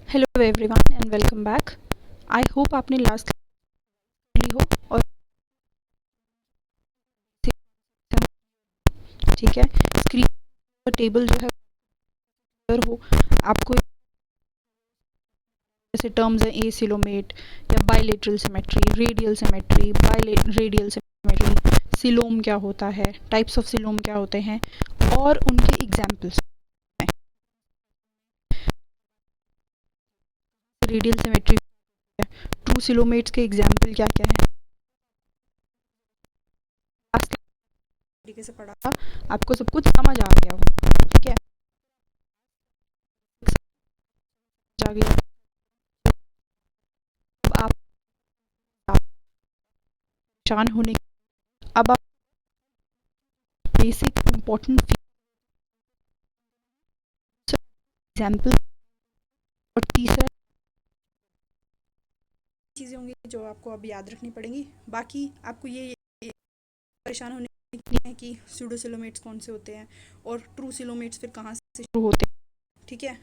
Hello everyone and welcome back. I hope आपने last ली हो और ठीक है, स्क्रीन पर टेबल जो है clear हो आपको। जैसे टर्म्स हैं ए सिलोमेट या bilateral symmetry, radial symmetry, radial symmetry, coelom क्या होता है, टाइप्स ऑफ सिलोम क्या होते हैं और उनके examples. Radial symmetry, true coelomates के एग्जाम्पल क्या क्या है लास्ट तरीके से पढ़ा था, आपको सब कुछ समझ आ गया हो। ठीक है, समझ आ गया। अब आप परेशान होने, अब आप बेसिक इम्पोर्टेंट एग्जाम्पल और तीसरा चीज़ें होंगी जो आपको अब याद रखनी पड़ेंगी। बाकी आपको ये परेशान होने की नहीं है कि सूडोसिलोमेट्स कौन से होते हैं और ट्रू सिलोमेट्स फिर कहाँ से शुरू होते हैं। ठीक है,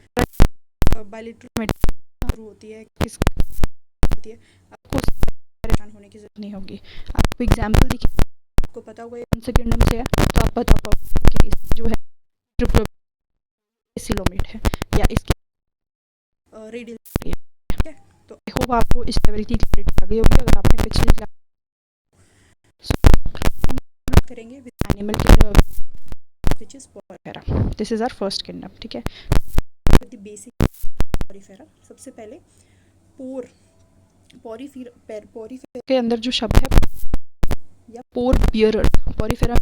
बायलेटरल शुरू होती है, किस होती है, आपको परेशान होने की जरूरत नहीं होगी। आपको एग्जाम्पल देखिए, आपको पता होगा कौन से किंगडम से है तो आप बता पाओगे कि जो है ट्रिपल सिलोमेट है या इसकी रेडियल। ठीक है, तो आई होप आपको इस लेवल की क्लैरिटी आ गई होगी। अगर आपने पिछले क्लास करेंगे with animal kingdom which is porifera. This is our first kingdom. ठीक है, विद द बेसिक पोरिफेरा। सबसे पहले पोर पोरिफेरा के अंदर जो शब्द है या पोर बियरर्स, पोरिफेरा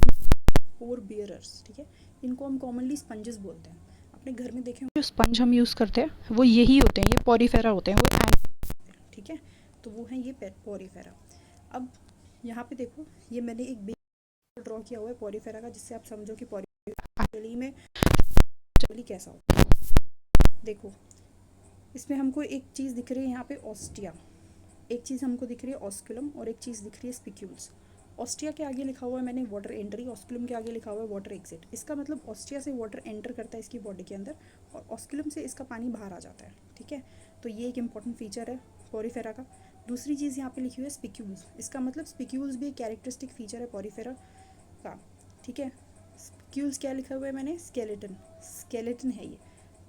पोर बियरर्स। ठीक है, इनको हम कॉमनली स्पंजेस बोलते हैं। अपने घर में देखें जो स्पंज हम यूज़ करते हैं वो यही होते हैं, ये पोरिफेरा होते हैं, वो ठीक है, तो वो हैं ये पोरिफेरा। अब यहाँ पे देखो, ये मैंने एक ड्रॉ किया हुआ है पोरिफेरा का, जिससे आप समझो कि पोरिफेरा एक्चुअली में कैसा होता है। देखो, इसमें हमको एक चीज़ दिख रही है यहाँ पे ऑस्टिया, एक चीज़ हमको दिख रही है ऑस्कुलम और एक चीज़ दिख रही है स्पिक्यूल्स। ऑस्टिया के आगे लिखा हुआ है मैंने वाटर एंट्री, ऑस्कुलम के आगे लिखा हुआ है वाटर एग्जिट। इसका मतलब ऑस्टिया से वाटर एंटर करता है इसकी बॉडी के अंदर और ऑस्कुलम से इसका पानी बाहर आ जाता है। ठीक है, तो ये एक इंपॉर्टेंट फीचर है पोरिफेरा का। दूसरी चीज़ यहाँ पे लिखी हुई है स्पिक्यूल्स। इसका मतलब स्पिक्यूल्स भी एक कैरेक्टरिस्टिक फीचर है पोरिफेरा का। ठीक है, स्पिक्यूल्स क्या लिखा हुआ है मैंने, स्केलेटन, स्केलेटन है ये।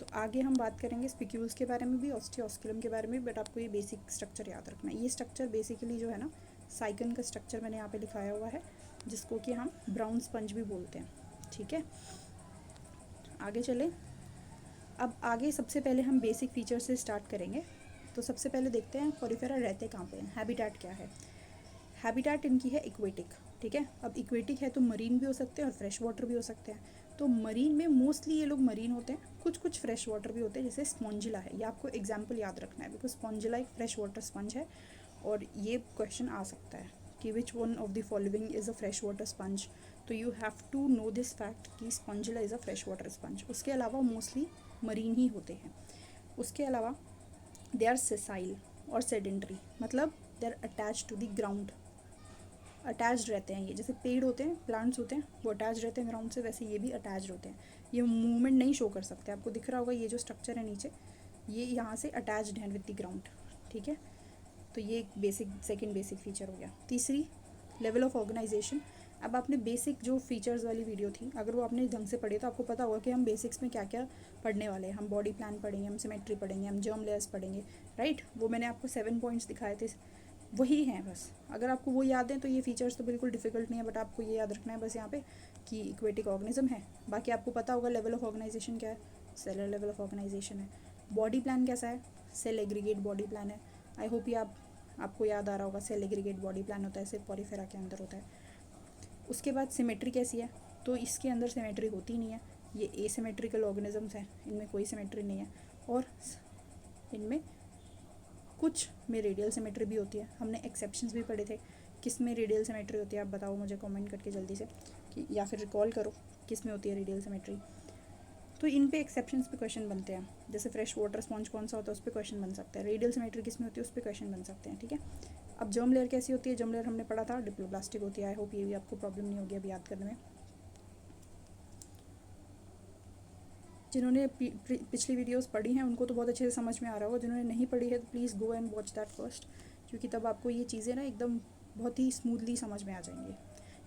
तो आगे हम बात करेंगे स्पिक्यूल्स के बारे में भी, ऑस्टियोस्कुलम के बारे में, बट आपको ये बेसिक स्ट्रक्चर याद रखना है। ये स्ट्रक्चर बेसिकली जो है ना, साइकन का स्ट्रक्चर मैंने यहाँ पे लिखाया हुआ है, जिसको कि हम ब्राउन स्पंज भी बोलते हैं। ठीक है, आगे चले। अब आगे सबसे पहले हम बेसिक फीचर से स्टार्ट करेंगे। तो सबसे पहले देखते हैं पोरिफेरा रहते कहाँ पे हैं, हैबिटेट क्या है। हैबिटेट इनकी है इक्वेटिक। ठीक है, अब इक्वेटिक है तो मरीन भी हो सकते हैं और फ्रेश वाटर भी हो सकते हैं। तो मरीन में मोस्टली ये लोग मरीन होते हैं, कुछ कुछ फ्रेश वाटर भी होते हैं, जैसे स्पॉन्जिला है। ये आपको एग्जाम्पल याद रखना है, बिकॉज स्पॉन्जिला एक फ्रेश वाटर स्पंज है और ये क्वेश्चन आ सकता है कि which one of the following is a fresh water sponge. तो you have to know this fact कि spongilla is a fresh water sponge. उसके अलावा मोस्टली मरीन ही होते हैं। उसके अलावा दे आर सेसाइल और सेडेंट्री, मतलब they are attach to the ground, attach रहते हैं। ये जैसे पेड़ होते हैं, प्लांट्स होते हैं, वो अटैच रहते हैं ग्राउंड से, वैसे ये भी अटैच होते हैं। ये मूवमेंट नहीं शो कर सकते। आपको दिख रहा होगा ये जो स्ट्रक्चर है नीचे, ये यहाँ से अटैच्ड है विद द ग्राउंड। ठीक है, तो ये एक बेसिक सेकंड बेसिक फीचर हो गया। तीसरी, लेवल ऑफ ऑर्गेनाइजेशन। अब आपने बेसिक जो फीचर्स वाली वीडियो थी, अगर वो आपने ढंग से पढ़ी तो आपको पता होगा कि हम बेसिक्स में क्या क्या पढ़ने वाले हैं। हम बॉडी प्लान पढ़ेंगे, हम सिमेट्री पढ़ेंगे, हम जर्म लेयर्स पढ़ेंगे, राइट। वो मैंने आपको 7 पॉइंट्स दिखाए थे, वही हैं बस। अगर आपको वो याद है तो ये फीचर्स तो बिल्कुल डिफिकल्ट नहीं है, बट आपको ये याद रखना है बस यहाँ पे कि इक्वेटिक ऑर्गेनिज्म है। बाकी आपको पता होगा लेवल ऑफ ऑर्गेनाइजेशन क्या है, सेलर लेवल ऑफ ऑर्गेनाइजेशन है। बॉडी प्लान कैसा है, सेल एग्रीगेट बॉडी प्लान है। आई होप ये आपको याद आ रहा होगा, सेल एग्रीगेट बॉडी प्लान होता है, सिर्फ पोरिफेरा के अंदर होता है। उसके बाद सिमेट्री कैसी है, तो इसके अंदर सिमेट्री होती नहीं है, ये एसिमेट्रिकल ऑर्गेनिजम्स हैं, इनमें कोई सिमेट्री नहीं है। और इनमें कुछ में रेडियल सिमेट्री भी होती है। हमने एक्सेप्शंस भी पढ़े थे, किस में रेडियल सिमेट्री होती है, आप बताओ मुझे कमेंट करके जल्दी से, कि या फिर रिकॉल करो किस में होती है रेडियल सिमेट्री। तो इन पे एक्सेप्शंस पे क्वेश्चन बनते हैं, जैसे फ्रेश वाटर स्पॉन्ज कौन सा होता है उस पर क्वेश्चन बन सकता है, रेडियल सिमेट्री किस में होती है उस पर क्वेश्चन बन सकते हैं। ठीक है, अब जर्म लेयर कैसी होती है, जर्म लेयर हमने पढ़ा था डिप्लोब्लास्टिक होती है। आई होप ये भी आपको प्रॉब्लम नहीं होगी अब याद करने में। जिन्होंने पिछली वीडियोस पढ़ी हैं उनको तो बहुत अच्छे से समझ में आ रहा होगा, जिन्होंने नहीं पढ़ी है तो please go and watch that first, क्योंकि तब आपको ये चीज़ें ना एकदम बहुत ही स्मूथली समझ में आ जाएंगी।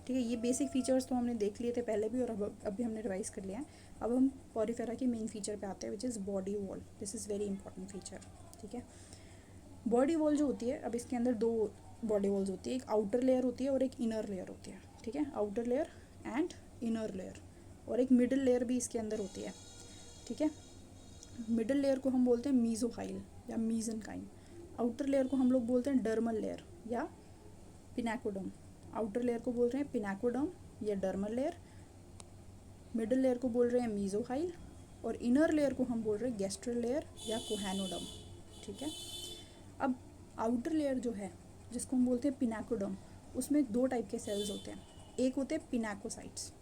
ठीक है, ये बेसिक फीचर्स तो हमने देख लिए थे पहले भी, और अब अभी हमने रिवाइज कर लिया है। अब हम पॉरीफेरा के मेन फीचर पे आते हैं, which is body wall. This is very important feature. ठीक है, बॉडी वॉल जो होती है, अब इसके अंदर दो बॉडी वॉल्स होती है, एक आउटर लेयर होती है और एक इनर लेयर होती है। ठीक है, outer layer and inner layer, और एक मिडिल लेयर भी इसके अंदर होती है। ठीक है, मिडिल लेयर को हम बोलते हैं मीजोहाइल या मीजनकाइम। आउटर लेयर को हम लोग बोलते हैं डर्मल लेयर या पिनाकोडर्म। आउटर लेयर को बोल रहे हैं पिनाकोडर्म या डर्मल लेयर, मिडिल लेयर को बोल रहे हैं मीजोहाइल, और इनर लेयर को हम बोल रहे हैं गैस्ट्रल लेयर या कोहेनोडर्म। ठीक है, अब आउटर लेयर जो है जिसको हम बोलते हैं पिनाकोडर्म, उसमें दो टाइप के सेल्स होते हैं। एक होते हैं पिनाकोसाइट्स।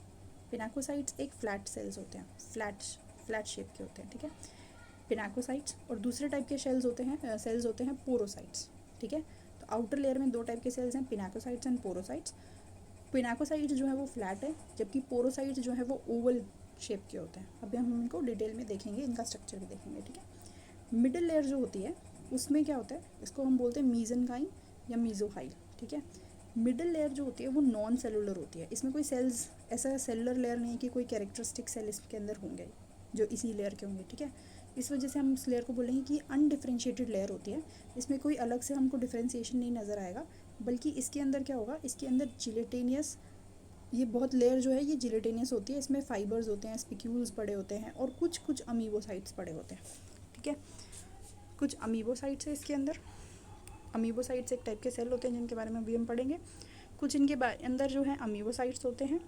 पिनाकोसाइट्स एक फ्लैट सेल्स होते हैं, फ्लैट शेप के होते हैं। ठीक है, पिनाकोसाइट्स। और दूसरे टाइप के सेल्स होते हैं पोरोसाइट्स। ठीक है, तो आउटर लेयर में दो टाइप के सेल्स हैं, पिनाकोसाइट्स एंड पोरोसाइट्स। पिनाकोसाइट्स जो है वो फ्लैट है, जबकि पोरोसाइट्स जो है वो ओवल शेप के होते हैं। अभी हम इनको डिटेल में देखेंगे, इनका स्ट्रक्चर भी देखेंगे। ठीक है, मिडिल लेयर जो होती है उसमें क्या होता है, इसको हम बोलते हैं मीजनकाइम या मीजोहाइल। ठीक है, मिडिल लेयर जो होती है वो नॉन सेलुलर होती है, इसमें कोई सेल्स, ऐसा सेलुलर लेयर नहीं है कि कोई कैरेक्टरिस्टिक सेल इसके अंदर होंगे जो इसी लेयर के होंगे। ठीक है, इस वजह से हम इस लेयर को बोलेंगे कि अनडिफरेंशिएटेड लेयर होती है, इसमें कोई अलग से हमको डिफरेंशिएशन नहीं नज़र आएगा, बल्कि इसके अंदर क्या होगा, इसके अंदर जिलेटेनियस, ये बहुत लेयर जो है ये जिलेटेनियस होती है, इसमें फाइबर्स होते हैं, स्पिक्यूल्स पड़े होते हैं, और कुछ अमीबोसाइट्स पड़े होते हैं। ठीक है, कुछ अमीबोसाइट्स है इसके अंदर। अमीबोसाइट्स एक टाइप के सेल होते हैं जिनके बारे में अभी हम पढ़ेंगे। कुछ इनके अंदर जो है अमीबोसाइट्स होते हैं,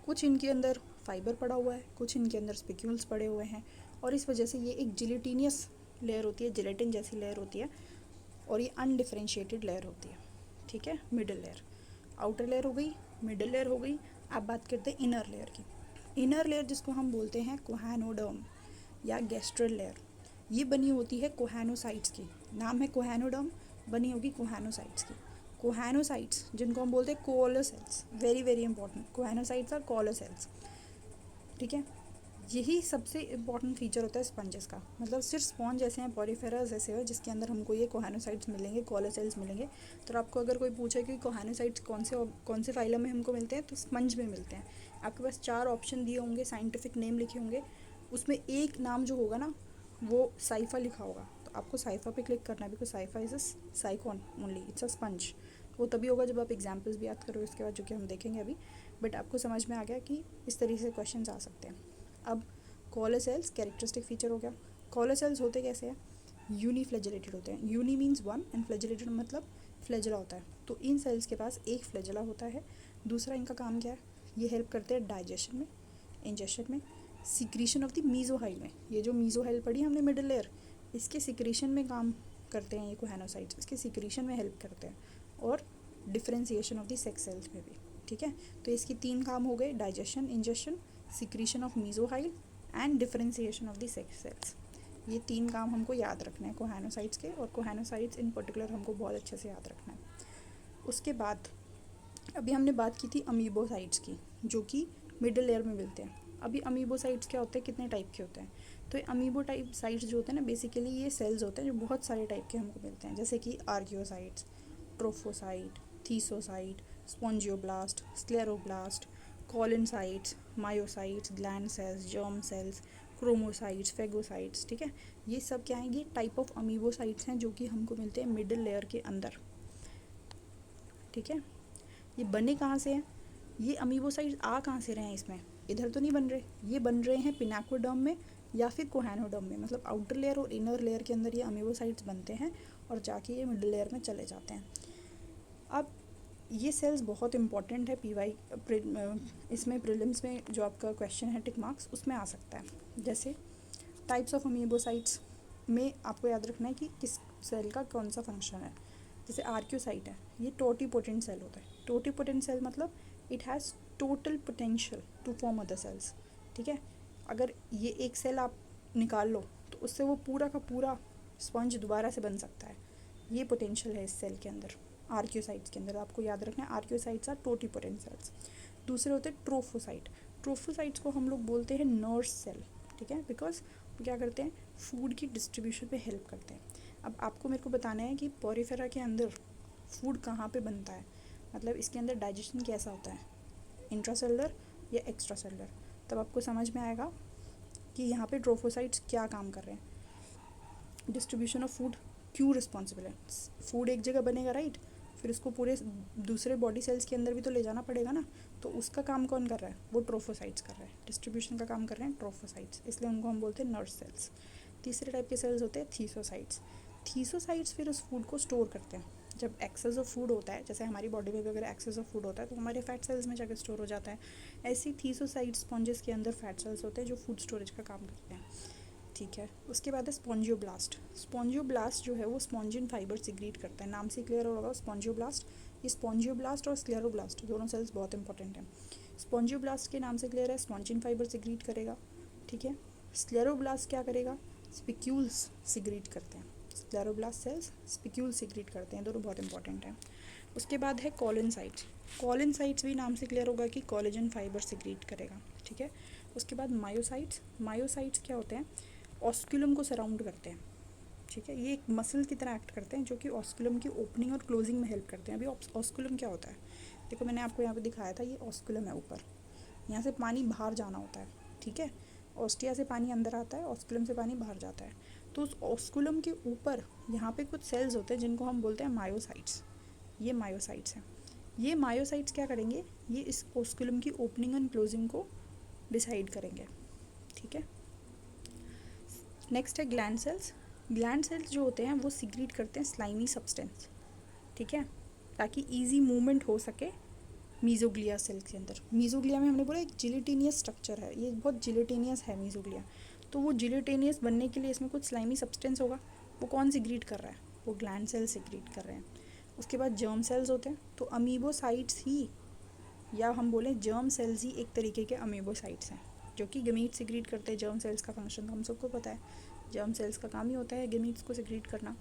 कुछ इनके अंदर फाइबर पड़ा हुआ है, कुछ इनके अंदर स्पिक्यूल्स पड़े हुए हैं, और इस वजह से ये एक जिलेटिनियस लेयर होती है, जिलेटिन जैसी लेयर होती है, और ये अनडिफरेंशिएटेड लेयर होती है। ठीक है, मिडिल लेयर। आउटर लेयर हो गई, मिडिल लेयर हो गई। अब बात करते हैं इनर लेयर की। इनर लेयर जिसको हम बोलते हैं कोहेनोडर्म या गैस्ट्रल लेयर, ये बनी होती है कोहेनोसाइट्स की। नाम है कोहेनोडर्म, बनी होगी कोहेनोसाइट्स की। कोहेनोसाइट्स जिनको हम बोलते हैं collar cells, very very important, choanocytes are collar cells. ठीक है, यही सबसे इम्पॉर्टेंट फीचर होता है स्पंजेस का। मतलब सिर्फ स्पॉन्ज जैसे हैं, पॉरीफेरास जैसे हो, जिसके अंदर हमको ये कोहेनोसाइट्स मिलेंगे, कोअलर सेल्स मिलेंगे। तो आपको अगर कोई पूछे कि कोहेनोसाइट्स कौन से फाइलम में हमको मिलते हैं, तो स्पंज में मिलते हैं। आपके पास 4 ऑप्शन दिए होंगे, साइंटिफिक नेम लिखे होंगे, उसमें एक नाम जो होगा ना वो साइफा लिखा होगा, तो आपको साइफा पे क्लिक करना है, because cipher is a साइकॉन only, it's a sponge. वो तभी होगा जब आप एग्जाम्पल्स भी याद करोगे इसके बाद, जो कि हम देखेंगे अभी। बट आपको समझ में आ गया कि इस तरीके से क्वेश्चन आ सकते हैं। अब कॉलर सेल्स कैरेक्टरिस्टिक फीचर हो गया। कॉलर सेल्स होते कैसे हैं, यूनिफ्लैजेलेटेड होते हैं। Uni means one and flagellated मतलब फ्लैजला होता है। तो इन सेल्स के पास एक फ्लैजला होता है। दूसरा इनका काम क्या है, ये हेल्प करते हैं डाइजेशन में, इंजेशन में, सिक्रीशन ऑफ द मीजोहाइल में। ये जो मीजोहाइल पढ़ी हमने मिडिल लेयर, इसके सिक्रीशन में काम करते हैं ये कोहेनोसाइट्स, इसके सिक्रीशन में हेल्प करते हैं, और differentiation of the sex sales में भी। ठीक है, तो इसकी 3 काम हो गए, digestion, ingestion, secretion of mesohyl and differentiation of the sex cells. ये 3 काम हमको याद रखना है कोहेनोसाइट्स के, और कोहेनोसाइट्स इन पर्टिकुलर हमको बहुत अच्छे से याद रखना है। उसके बाद अभी हमने बात की थी अमीबोसाइट्स की, जो कि मिडिल लेयर में मिलते हैं। अभी अमीबोसाइट्स क्या होते हैं, कितने टाइप के होते हैं, तो ये अमीबो टाइप साइट्स जो होते हैं ना, बेसिकली ये सेल्स होते हैं जो बहुत सारे टाइप के हमको मिलते हैं, जैसे कि archaeocytes, trophocyte, thesocyte, spongioblast, scleroblast, collencytes, myocytes, gland cells, germ cells, chromocytes, phagocytes. ठीक है, ये सब क्या हैं, ये टाइप ऑफ अमीबोसाइट्स हैं जो कि हमको मिलते हैं मिडिल लेयर के अंदर। ठीक है, ये बने कहाँ से हैं, ये अमीबोसाइट्स आ कहाँ से रहे हैं, इसमें इधर तो नहीं बन रहे, ये बन रहे हैं पिनाकोडर्म में या फिर कोहेनोडर्म में। मतलब आउटर लेयर और इनर लेयर के अंदर ये अमीबोसाइट्स बनते हैं और जाके ये मिडिल लेयर में चले जाते हैं। अब ये सेल्स बहुत इंपॉर्टेंट है पीवाई, इसमें प्रीलिम्स में जो आपका क्वेश्चन है टिक मार्क्स, उसमें आ सकता है। जैसे टाइप्स ऑफ अमीबोसाइट्स में आपको याद रखना है कि किस सेल का कौन सा फंक्शन है। जैसे आर्कियोसाइट है, ये टोटीपोटेंट सेल होता है। टोटीपोटेंट सेल मतलब it has total potential to form other cells. ठीक है, अगर ये एक सेल आप निकाल लो तो उससे वो पूरा का पूरा स्पंज दोबारा से बन सकता है, ये पोटेंशियल है इस सेल के अंदर, आर्कियोसाइट्स के अंदर। आपको याद रखना है आर्कियोसाइट्स आर टोटीपोटेंट सेल्स। दूसरे होते हैं ट्रोफोसाइट। ट्रोफोसाइट्स को हम लोग बोलते हैं नर्स सेल। ठीक है, बिकॉज वो क्या करते हैं, फूड की डिस्ट्रीब्यूशन पे हेल्प करते हैं। अब आपको मेरे को बताना है कि पोरिफेरा के अंदर फूड कहाँ पे बनता है, मतलब इसके अंदर डाइजेशन कैसा होता है, इंट्रासेलुलर या एक्स्ट्रा सेलुलर। तब आपको समझ में आएगा कि यहाँ पे ट्रोफोसाइट्स क्या काम कर रहे हैं, डिस्ट्रीब्यूशन ऑफ फूड क्यों रिस्पॉन्सिबल है। फूड एक जगह बनेगा राइट, फिर उसको पूरे दूसरे बॉडी सेल्स के अंदर भी तो ले जाना पड़ेगा ना, तो उसका काम कौन कर रहा है, वो ट्रोफोसाइट्स कर रहा है, डिस्ट्रीब्यूशन का काम कर रहे हैं ट्रोफोसाइट्स, इसलिए उनको हम बोलते हैं नर्व सेल्स। तीसरे टाइप के सेल्स होते हैं थीसोसाइट्स। थीसोसाइट्स फिर उस फूड को स्टोर करते हैं। जब एक्सेस ऑफ फूड होता है, जैसे हमारी बॉडी में भी अगर एक्सेस ऑफ फूड होता है तो हमारे फैट सेल्स में जाकर स्टोर हो जाता है, ऐसे थीसोसाइट्स स्पॉन्जेस के अंदर फैट सेल्स होते हैं जो फूड स्टोरेज का काम करते हैं। ठीक है, उसके बाद है स्पॉन्जियोब्लास्ट। स्पॉन्जियोब्लास्ट जो है वो स्पॉन्जिन फाइबर सिक्रीट करता है, नाम से क्लियर होगा स्पॉन्जियोब्लास्ट। ये स्पॉन्जियोब्लास्ट और स्क्लेरोब्लास्ट दोनों सेल्स बहुत इंपॉर्टेंट हैं। स्पॉन्जियोब्लास्ट के नाम से क्लियर है, स्पॉन्जिन फाइबर सिक्रीट करेगा। ठीक है, स्क्लेरोब्लास्ट क्या करेगा, स्पिक्यूल्स सिक्रीट करते हैं। स्क्लेरोब्लास्ट सेल्स स्पिक्यूल सिक्रीट करते हैं, दोनों बहुत इंपॉर्टेंट हैं। उसके बाद है कॉलिनसाइट्स। कॉलिनसाइट्स भी नाम से क्लियर होगा कि कोलेजन फाइबर सिक्रीट करेगा। ठीक है, उसके बाद मायोसाइट्स। मायोसाइट्स क्या होते हैं, ऑस्कुलम को सराउंड करते हैं। ठीक है, ये एक मसल की तरह एक्ट करते हैं जो कि ऑस्कुलम की ओपनिंग और क्लोजिंग में हेल्प करते हैं। अभी ऑस्कुलम क्या होता है, देखो मैंने आपको यहाँ पे दिखाया था, ये ऑस्कुलम है ऊपर, यहाँ से पानी बाहर जाना होता है। ठीक है, ऑस्टिया से पानी अंदर आता है, ऑस्कुलम से पानी बाहर जाता है। तो उस ऑस्कुलम के ऊपर यहाँ पे कुछ सेल्स होते हैं जिनको हम बोलते हैं मायोसाइट्स। ये मायोसाइट्स हैं। ये मायोसाइट्स क्या करेंगे, ये इस ऑस्कुलम की ओपनिंग एंड क्लोजिंग को डिसाइड करेंगे। ठीक है, नेक्स्ट है ग्लैंड सेल्स। ग्लैंड सेल्स जो होते हैं वो सिक्रीट करते हैं स्लाइमी सब्सटेंस। ठीक है, ताकि इजी मूवमेंट हो सके मीजोग्लिया सेल के अंदर। मीजोग्लिया में हमने बोला एक जिलेटिनियस स्ट्रक्चर है, ये बहुत जिलेटिनियस है मीजोग्लिया। तो वो जिलेटिनियस बनने के लिए इसमें कुछ स्लाइमी सब्सटेंस होगा, वो कौन सिक्रीट कर रहा है, वो ग्लैंड सेल सिक्रीट कर रहे हैं। उसके बाद जर्म सेल्स होते हैं, तो अमीबोसाइट्स ही, या हम बोलें जर्म सेल्स ही एक तरीके के अमीबोसाइट्स हैं जो कि गमीट सिक्रीट करते हैं। जर्म सेल्स का फंक्शन तो हम सबको पता है, जर्म सेल्स का काम ही होता है गमीट्स को सिक्रीट करना।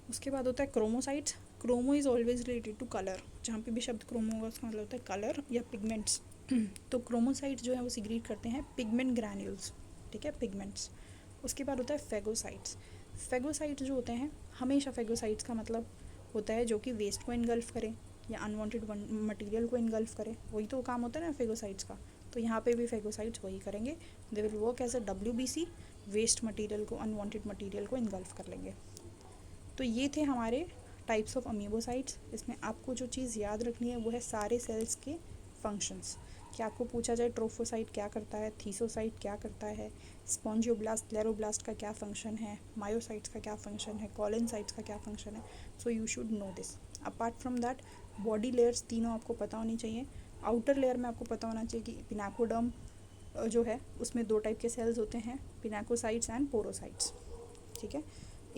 उसके बाद होता है chromocytes. Chromo is always related to colour, जहाँ पे भी शब्द क्रोमो होगा उसका मतलब होता है कलर या पिगमेंट्स। तो क्रोमोसाइट्स जो है वो सिक्रीट करते हैं पिगमेंट ग्रैन्यूल्स। ठीक है, पिगमेंट्स। उसके बाद होता है फेगोसाइट्स। फेगोसाइट्स जो होते हैं, हमेशा फेगोसाइट्स का मतलब होता है जो कि वेस्ट को इनगल्फ करें या अनवांटेड मटेरियल को इनगल्फ करें, वही तो काम होता है ना फेगोसाइट्स का। तो यहाँ पे भी फेगोसाइट्स वही करेंगे, they will work as a WBC, waste material को, अनवांटेड मटेरियल को इनगल्फ कर लेंगे। तो ये थे हमारे टाइप्स ऑफ अमीबोसाइट्स। इसमें आपको जो चीज़ याद रखनी है वो है सारे सेल्स के फंक्शंस। कि आपको पूछा जाए ट्रोफोसाइट क्या करता है, थीसोसाइट क्या करता है, स्पॉन्जियोब्लास्ट क्लेरोब्लास्ट का क्या फंक्शन है, मायोसाइट्स का क्या फंक्शन है, कॉलिनसाइट्स का क्या फंक्शन है। So you should know this. Apart from that body layers तीनों आपको पता होनी चाहिए। आउटर लेयर में आपको पता होना चाहिए कि पिनाकोडर्म जो है उसमें 2 टाइप के सेल्स होते हैं, पिनाकोसाइट्स एंड पोरोसाइट्स। ठीक है,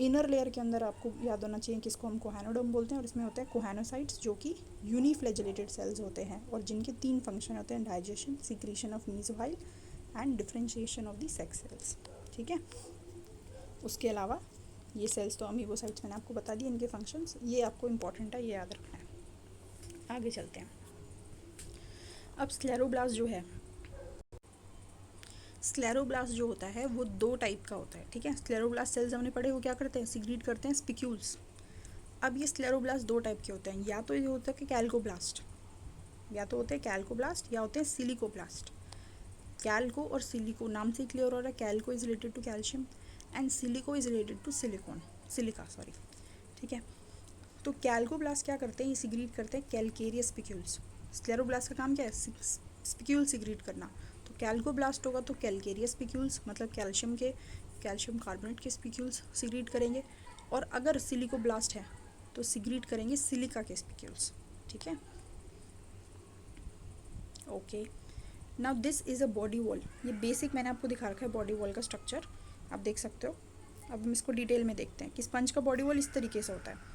इनर लेयर के अंदर आपको याद होना चाहिए कि इसको हम कोहेनोडर्म बोलते हैं, और इसमें होते हैं कोहेनोसाइट्स जो कि यूनिफ्लैजेलेटेड सेल्स होते हैं और जिनके 3 फंक्शन होते हैं, digestion, secretion of mesohyl and differentiation of the sex cells. ठीक है, उसके अलावा ये सेल्स तो अमीबोसाइट्स मैंने आपको बता दिए, इनके फंक्शंस ये आपको इंपॉर्टेंट है, ये याद रखना है। आगे चलते हैं। अब स्क्लेरोब्लास्ट जो है, स्क्लेरोब्लास्ट जो होता है वो 2 टाइप का होता है। ठीक है, स्क्लेरोब्लास्ट सेल्स हमने पढ़े वो क्या करते हैं, सिक्रीट करते हैं स्पिक्यूल्स। अब ये स्क्लेरोब्लास्ट 2 टाइप के होते हैं, या तो ये होता है कि कैल्कोब्लास्ट, या तो होते हैं कैल्कोब्लास्ट या होते हैं सिलिकोब्लास्ट। कैल्को और सिलिको नाम से क्लियर हो रहा है, calco is related to calcium and silico is related to silica sorry. ठीक है, तो कैल्कोब्लास्ट क्या करते हैं, ये सिक्रीट करते हैं कैलकेरियस स्पिक्यूल्स। स्क्लेरोब्लास्ट का काम क्या है, स्पिक्यूल सिक्रीट करना। तो कैल्कोब्लास्ट होगा तो कैलकेरियस स्पिक्यूल्स, मतलब कैल्शियम कार्बोनेट के स्पिक्यूल्स सिक्रीट करेंगे, और अगर सिलिकोब्लास्ट है तो सिक्रीट करेंगे सिलिका के स्पिक्यूल्स। ठीक है, okay. Now this is a body wall. ये बेसिक मैंने आपको दिखा रखा है बॉडी वॉल का स्ट्रक्चर, आप देख सकते हो। अब हम इसको डिटेल में देखते हैं कि स्पंज का बॉडी वॉल इस तरीके से होता है।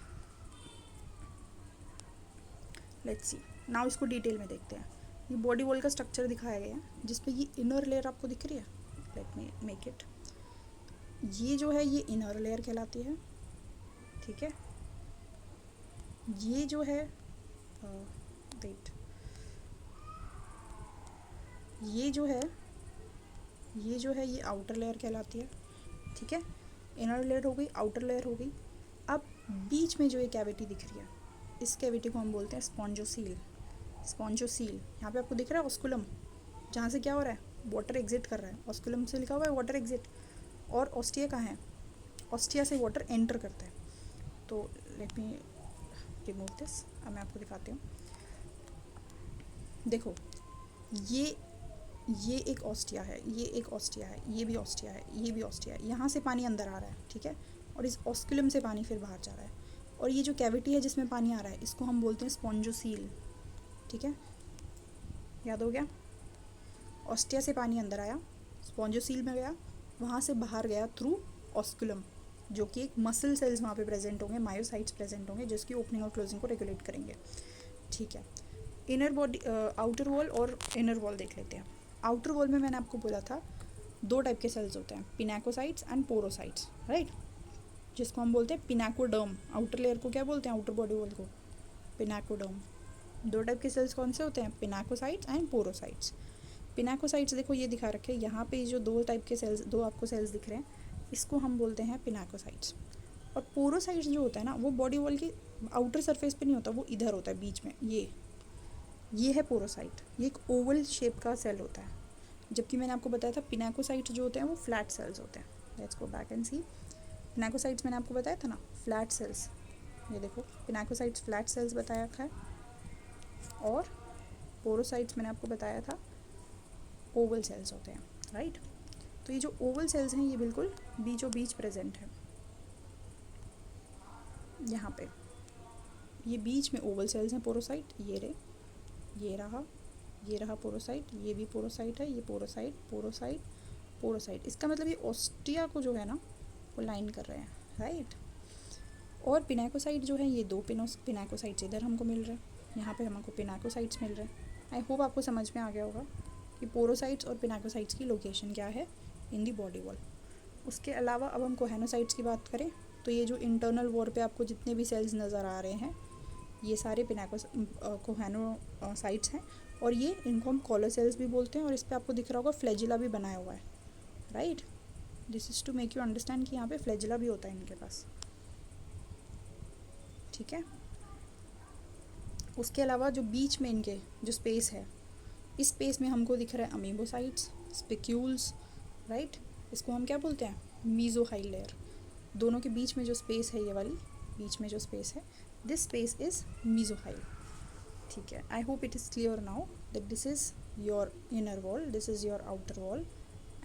लेट्स सी, नाउ इसको डिटेल में देखते हैं। ये बॉडी वॉल का स्ट्रक्चर दिखाया गया है जिसपे ये इनर लेयर आपको दिख रही है, लेट मी मेक इट। ये जो है ये इनर लेयर कहलाती है। ठीक है, ये जो है वेट, ये जो है ये जो है ये आउटर लेयर कहलाती है, ठीक है। इनर लेयर हो गई, आउटर लेयर हो गई। अब बीच में जो ये कैविटी दिख रही है, इस कैविटी को हम बोलते हैं स्पॉन्जोसील। स्पॉन्जोसील यहाँ पे आपको दिख रहा है ऑस्कुलम, जहाँ से क्या हो रहा है, वाटर एग्जिट कर रहा है। ऑस्कुलम से लिखा हुआ है वाटर एग्जिट, और ऑस्टिया कहाँ है, ऑस्टिया से वाटर एंटर करता है। तो लेट मी रिमूव दिस, अब मैं आपको दिखाती हूँ। देखो ये एक ऑस्टिया है, ये एक ऑस्टिया है, ये भी ऑस्टिया है, ये भी ऑस्टिया है। यहाँ से पानी अंदर आ रहा है, ठीक है, और इस ऑस्कुलम से पानी फिर बाहर जा रहा है। और ये जो कैविटी है जिसमें पानी आ रहा है, इसको हम बोलते हैं स्पॉन्जोसील, ठीक है। याद हो गया, ऑस्टिया से पानी अंदर आया, स्पॉन्जोसील में गया, वहाँ से बाहर गया थ्रू ऑस्कुलम, जो कि एक मसल सेल्स वहाँ पे प्रेजेंट होंगे, मायोसाइट्स प्रेजेंट होंगे, जिसकी ओपनिंग और क्लोजिंग को रेगुलेट करेंगे, ठीक है। इनर बॉडी, आउटर वॉल और इनर वॉल देख लेते हैं। आउटर वॉल में मैंने आपको बोला था 2 टाइप के सेल्स होते हैं, पिनाकोसाइट्स एंड पोरोसाइट्स, राइट, जिसको हम बोलते हैं पिनाकोडर्म। आउटर लेयर को क्या बोलते हैं, आउटर बॉडी वॉल को, पिनाकोडर्म। 2 टाइप के सेल्स कौन से होते हैं, पिनाकोसाइट्स एंड पोरोसाइट्स। पिनाकोसाइट्स देखो ये दिखा रखे हैं यहाँ पे, जो 2 टाइप के सेल्स, 2 आपको सेल्स दिख रहे हैं, इसको हम बोलते हैं पिनाकोसाइट्स। और पोरोसाइट्स जो होता है ना, वो बॉडी वॉल की आउटर सरफेस पे नहीं होता, वो इधर होता है बीच में, ये है पोरोसाइट, ये एक ओवल शेप का सेल होता है। जबकि मैंने आपको बताया था पिनाकोसाइट जो होते हैं वो फ्लैट सेल्स होते हैं। Let's go back and C, pinacocytes मैंने आपको बताया था ना, फ्लैट सेल्स। ये देखो पिनाकोसाइट्स फ्लैट सेल्स बताया था, और पोरोसाइट्स मैंने आपको बताया था ओवल सेल्स होते हैं, राइट। तो ये जो ओवल सेल्स हैं ये बिल्कुल बीचों बीच प्रेजेंट है यहाँ पे, ये बीच में ओवल सेल्स हैं पोरोसाइट, ये रहा पोरोसाइट, ये भी पोरोसाइट है, ये पोरोसाइट, पोरोसाइट, पोरोसाइट। इसका मतलब ये ऑस्टिया को जो है ना वो लाइन कर रहे हैं, राइट। और पिनाकोसाइट जो है, ये 2 पिनाकोसाइट्स इधर हमको मिल रहे हैं, यहाँ पे हमको पिनाकोसाइट्स मिल रहे हैं। आई होप आपको समझ में आ गया होगा कि पोरोसाइट्स और पिनाकोसाइट्स की लोकेशन क्या है इन दी बॉडी वॉल। उसके अलावा अब हम कोहेनोसाइट्स की बात करें तो ये जो इंटरनल वॉल पे आपको जितने भी सेल्स नज़र आ रहे हैं, ये सारे कोहेनोसाइट्स हैं। और ये इनको हम कॉलर सेल्स भी बोलते हैं, और इस पर आपको दिख रहा होगा फ्लैजिला भी बनाया हुआ है, right. This is to make you understand कि यहाँ पे फ्लैजिला भी होता है इनके पास, ठीक है। उसके अलावा जो बीच में इनके जो स्पेस है, इस स्पेस में हमको दिख रहा है अमीबोसाइट्स, स्पिक्यूल्स, राइट। इसको हम क्या बोलते हैं, मीजोहाइल लेयर। दोनों के बीच में जो स्पेस है, ये वाली बीच में जो स्पेस है, दिस स्पेस इज़ मीजोहाइल, ठीक है। I hope it is clear now that this is your inner wall, this is your outer wall,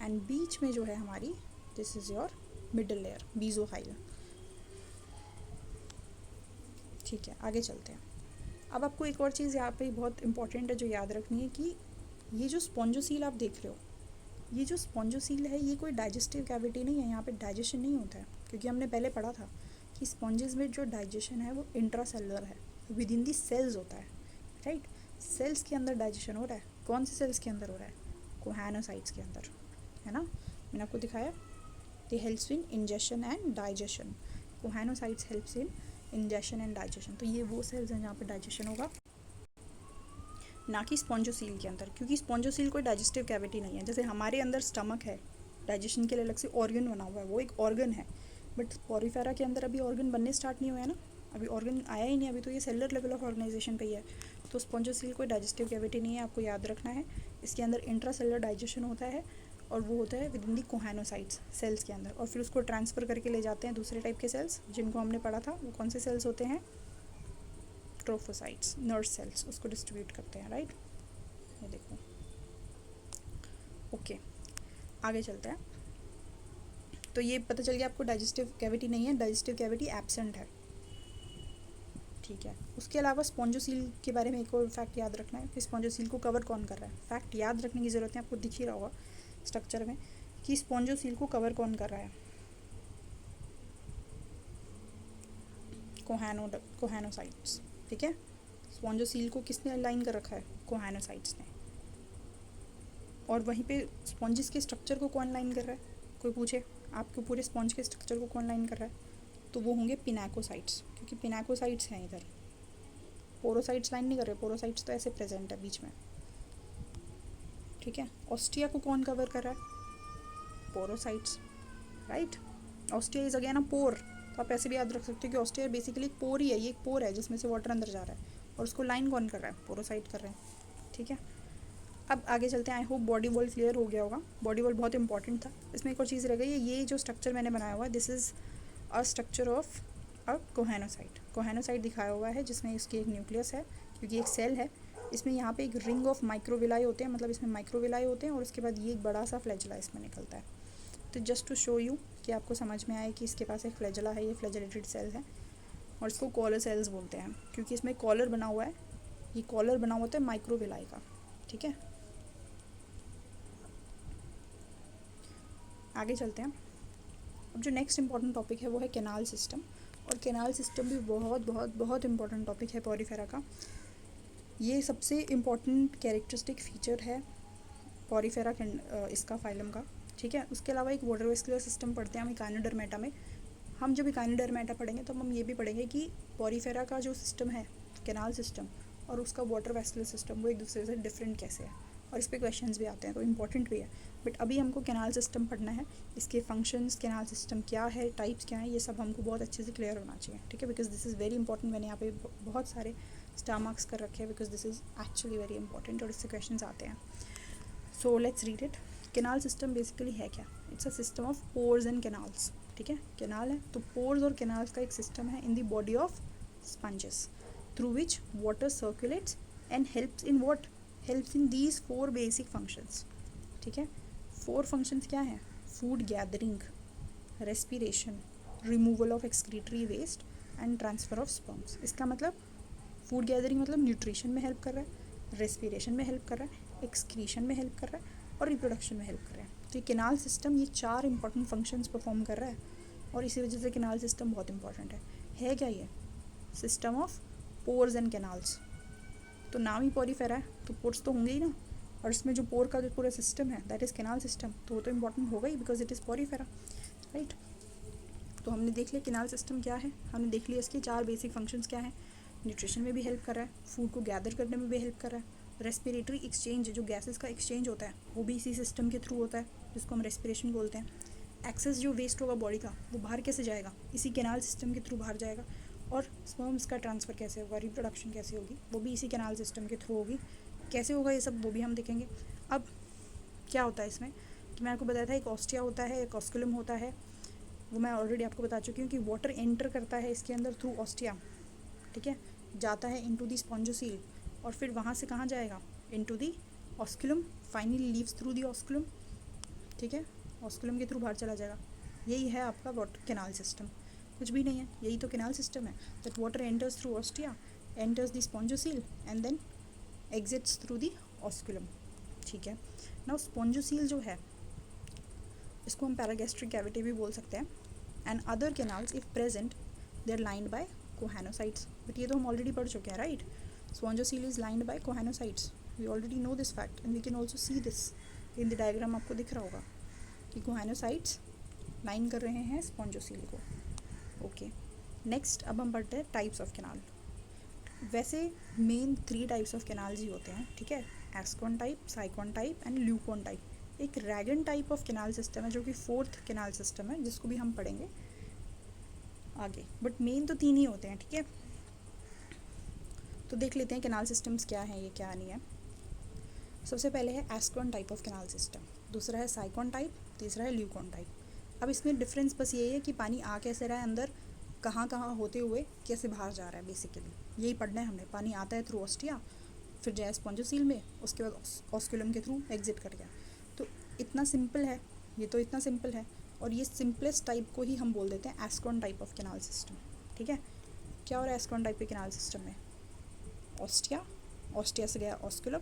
and बीच में जो है हमारी, this is your middle layer, mesohyl, ठीक है। आगे चलते हैं। अब आपको एक और चीज़ यहाँ पे बहुत इंपॉर्टेंट है जो याद रखनी है कि ये जो स्पॉन्जोसील आप देख रहे हो, ये जो स्पॉन्जोसील है ये कोई डाइजेस्टिव कैविटी नहीं है, यहाँ पे डाइजेशन नहीं होता है, क्योंकि हमने पहले पढ़ा था कि स्पॉन्जेस में जो डाइजेशन है वो इंट्रासेलुलर है, विद इन दी सेल्स होता है, राइट। सेल्स के अंदर डाइजेशन हो रहा है, कौन से सेल्स के अंदर हो रहा है, कोहेनोसाइट्स के अंदर, है ना। मैंने आपको दिखाया, they helps in ingestion and digestion, choanocytes helps in ingestion and digestion. तो ये वो सेल्स हैं जहाँ पे डाइजेशन होगा, ना कि स्पॉन्जोसील के अंदर, क्योंकि स्पॉन्जोसील कोई डाइजेस्टिव कैविटी नहीं है। जैसे हमारे अंदर स्टमक है, डाइजेशन के लिए अलग से ऑर्गन बना हुआ है, वो एक ऑर्गन है, बट पॉरीफेरा के अंदर अभी ऑर्गन बनने स्टार्ट नहीं हुए हैं ना, अभी ऑर्गन आया ही नहीं, अभी तो ये सेलुलर लेवल ऑफ ऑर्गेनाइजेशन पे ही है। तो स्पॉन्जोसील कोई डाइजेस्टिव कैविटी नहीं है, आपको याद रखना है। इसके अंदर इंट्रासेलुलर डाइजेशन होता है, और वो होता है विद इन दी कोहेनोसाइट्स सेल्स के अंदर, और फिर उसको ट्रांसफ़र करके ले जाते हैं दूसरे टाइप के सेल्स जिनको हमने पढ़ा था। वो कौन से सेल्स होते हैं, ट्रोफोसाइट्स, नर्व सेल्स, उसको डिस्ट्रीब्यूट करते हैं, राइट। ये देखो, ओके, आगे चलते हैं। तो ये पता चल गया आपको डाइजेस्टिव कैविटी नहीं है, डाइजेस्टिव कैविटी एब्सेंट है, ठीक है। उसके अलावा स्पॉन्जोसील के बारे में एक और फैक्ट याद रखना है कि स्पॉन्जोसील को कवर कौन कर रहा है। फैक्ट याद रखने की ज़रूरत है, आपको दिख ही रहा होगा स्ट्रक्चर में कि स्पॉन्जोसील को कवर कौन कर रहा है, कोहेनोसाइट्स, ठीक है। स्पॉन्जोसील को किसने अलाइन कर रखा है, कोहेनोसाइट्स ने। और वहीं पे स्पॉन्जिस के स्ट्रक्चर को कौन लाइन कर रहा है, कोई पूछे आपको पूरे स्पॉन्ज के स्ट्रक्चर को कौन लाइन कर रहा है, तो वो होंगे पिनाकोसाइट्स, क्योंकि पिनाकोसाइट्स हैं इधर, पोरोसाइट्स लाइन नहीं कर रहे, पोरोसाइट्स तो ऐसे प्रेजेंट है बीच में, ठीक है। ऑस्टिया को कौन कवर कर रहा है, porocytes, right. Ostia is again a pore, तो आप ऐसे भी याद रख सकते हो कि ऑस्टिया बेसिकली एक पोर ही है, ये एक पोर है जिसमें से वाटर अंदर जा रहा है और उसको लाइन कौन कर रहा है, पोरोसाइट कर रहे हैं, ठीक है। अब आगे चलते हैं। I hope body wall clear हो गया होगा। बॉडी वॉल बहुत इंपॉर्टेंट था। इसमें एक और चीज़ रह गई है, ये जो स्ट्रक्चर मैंने बनाया हुआ है this is a structure of a choanocyte. Choanocyte दिखाया हुआ है जिसमें इसकी एक न्यूक्लियस है क्योंकि एक सेल है, इसमें यहाँ पे एक रिंग ऑफ माइक्रोविलाई होते हैं, मतलब इसमें माइक्रोविलाई होते हैं और उसके बाद ये एक बड़ा सा फ्लैजेला इसमें निकलता है। तो जस्ट टू शो यू कि आपको समझ में आए कि इसके पास एक फ्लैजेला है, ये फ्लैजेलेटेड सेल है और इसको कॉलर सेल्स बोलते हैं क्योंकि इसमें कॉलर बना हुआ है, ये कॉलर बना हुआ होता है माइक्रोविलाई का, ठीक है। आगे चलते हैं। अब जो नेक्स्ट इंपॉर्टेंट टॉपिक है वो है कैनाल सिस्टम, और कैनाल सिस्टम भी बहुत बहुत बहुत इंपॉर्टेंट टॉपिक है पॉरीफेरा का। ये सबसे इम्पॉर्टेंट कैरेक्टरिस्टिक फीचर है पॉरीफेरा इसका फाइलम का, ठीक है। उसके अलावा एक वाटर वेस्कुलर सिस्टम पढ़ते हैं हम इकाइनोडर्मेटा में। हम जब इकाइनोडर्मेटा पढ़ेंगे तो हम ये भी पढ़ेंगे कि पॉरीफेरा का जो सिस्टम है कैनाल सिस्टम और उसका वाटर वेस्कुलर सिस्टम वो एक दूसरे से डिफरेंट कैसे है, और इस पर क्वेश्चंस भी आते हैं तो इम्पॉर्टेंट भी है। बट अभी हमको कैनाल सिस्टम पढ़ना है, इसके फंक्शंस, कैनाल सिस्टम क्या है, टाइप्स क्या है, ये सब हमको बहुत अच्छे से क्लियर होना चाहिए, ठीक है। Because this is very important. मैंने यहाँ पे बहुत सारे स्टार मार्क्स कर रखे हैं because this is actually very important और इससे क्वेश्चंस आते हैं। So let's read it. Canal system basically है क्या? It's a system of pores and canals, ठीक है। कैनाल है तो पोर्स और कैनाल्स का एक सिस्टम है in the body of sponges through which water circulates and helps in what, helps in these 4 basic functions, ठीक है। 4 फंक्शंस क्या हैं? Food gathering, respiration, removal of excretory waste and transfer of sperms. इसका मतलब food gathering मतलब nutrition में help कर रहा है, रेस्पिरेशन में हेल्प कर रहा है, एक्सक्रीशन में हेल्प कर रहा है और रिप्रोडक्शन में हेल्प कर रहा है। तो ये कैनाल सिस्टम ये 4 इंपॉर्टेंट फंक्शंस परफॉर्म कर रहा है और इसी वजह से कैनाल सिस्टम बहुत इंपॉर्टेंट है क्या ये? System of pores and canals. तो नाम ही पॉरीफेरा है तो पोर्स तो होंगे ही ना, और इसमें जो पोर का जो पूरा सिस्टम है दैट इज़ कैनाल सिस्टम, तो वो तो इंपॉर्टेंट होगा ही because it is Porifera, right. तो हमने देख लिया कैनाल सिस्टम क्या है, हमने देख लिया इसके 4 बेसिक फंक्शंस क्या हैं। न्यूट्रिशन में भी हेल्प कर रहा है, फूड को गैदर करने में भी हेल्प कर रहा है, रेस्पिरेटरी एक्सचेंज जो गैसेस का एक्सचेंज होता है वो भी इसी सिस्टम के थ्रू होता है जिसको हम रेस्पिरेशन बोलते हैं। एक्सेस जो वेस्ट होगा बॉडी का वो बाहर कैसे जाएगा? इसी कैनाल सिस्टम के थ्रू बाहर जाएगा। और स्पर्म्स का ट्रांसफ़र कैसे होगा, रिप्रोडक्शन कैसे होगी, वो भी इसी कैनाल सिस्टम के थ्रू होगी। कैसे होगा ये सब वो भी हम देखेंगे। अब क्या होता है इसमें कि मैं आपको बताया था एक ऑस्टिया होता है, एक ऑस्कुलम होता है, वो मैं ऑलरेडी आपको बता चुकी हूँ कि वाटर एंटर करता है इसके अंदर थ्रू ऑस्टिया, ठीक है, जाता है इनटू दी स्पॉन्जोसील और फिर वहाँ से कहाँ जाएगा? Into the osculum, finally leaves through the osculum, ठीक है, ऑस्कुलम के थ्रू बाहर चला जाएगा। यही है आपका वाटर कैनाल सिस्टम, कुछ भी नहीं है, यही तो कैनाल सिस्टम है। That water enters through ostia, enters the spongocoel and then exits through the osculum, ठीक है। नाउ स्पॉन्जोसील जो है इसको हम पैरागैस्ट्रिक कैविटी भी बोल सकते हैं। And other canals if present they are lined by choanocytes, but ये तो हम ऑलरेडी पढ़ चुके हैं, right. Spongocoel is lined by choanocytes, we already know this fact and we can also see this in the diagram. आपको दिख रहा होगा कि कोहेनोसाइट्स लाइन कर रहे हैं स्पॉन्जोसील को, ओके। नेक्स्ट अब हम पढ़ते हैं टाइप्स ऑफ कैनाल। वैसे मेन 3 टाइप्स ऑफ कैनाल्स ही होते हैं, ठीक है, ascon type, sycon type and leucon type. एक rhagon type of canal system है जो कि 4th कैनाल सिस्टम है जिसको भी हम पढ़ेंगे आगे, बट मेन तो 3 ही होते हैं, ठीक है। तो देख लेते हैं कैनाल सिस्टम्स क्या हैं, ये क्या नहीं है। सबसे पहले है ascon type of canal system, दूसरा है साइकॉन टाइप, तीसरा है ल्यूकॉन टाइप। अब इसमें डिफरेंस बस ये है कि पानी आ कैसे रहा है अंदर, कहाँ कहाँ होते हुए कैसे बाहर जा रहा है, बेसिकली यही पढ़ना है हमने। पानी आता है थ्रू ऑस्टिया, फिर जाए स्पॉन्जोसील में, उसके बाद ऑस्कुलम के थ्रू एग्जिट कर गया। तो इतना सिंपल है, ये तो इतना सिंपल है, और ये सिंपलेस्ट टाइप को ही हम बोल देते हैं एस्कॉन टाइप ऑफ कैनाल सिस्टम, ठीक है। क्या हो रहा है एस्कॉन टाइप के कैनाल सिस्टम में? ऑस्टिया, ऑस्टिया से गया ऑस्कुलम,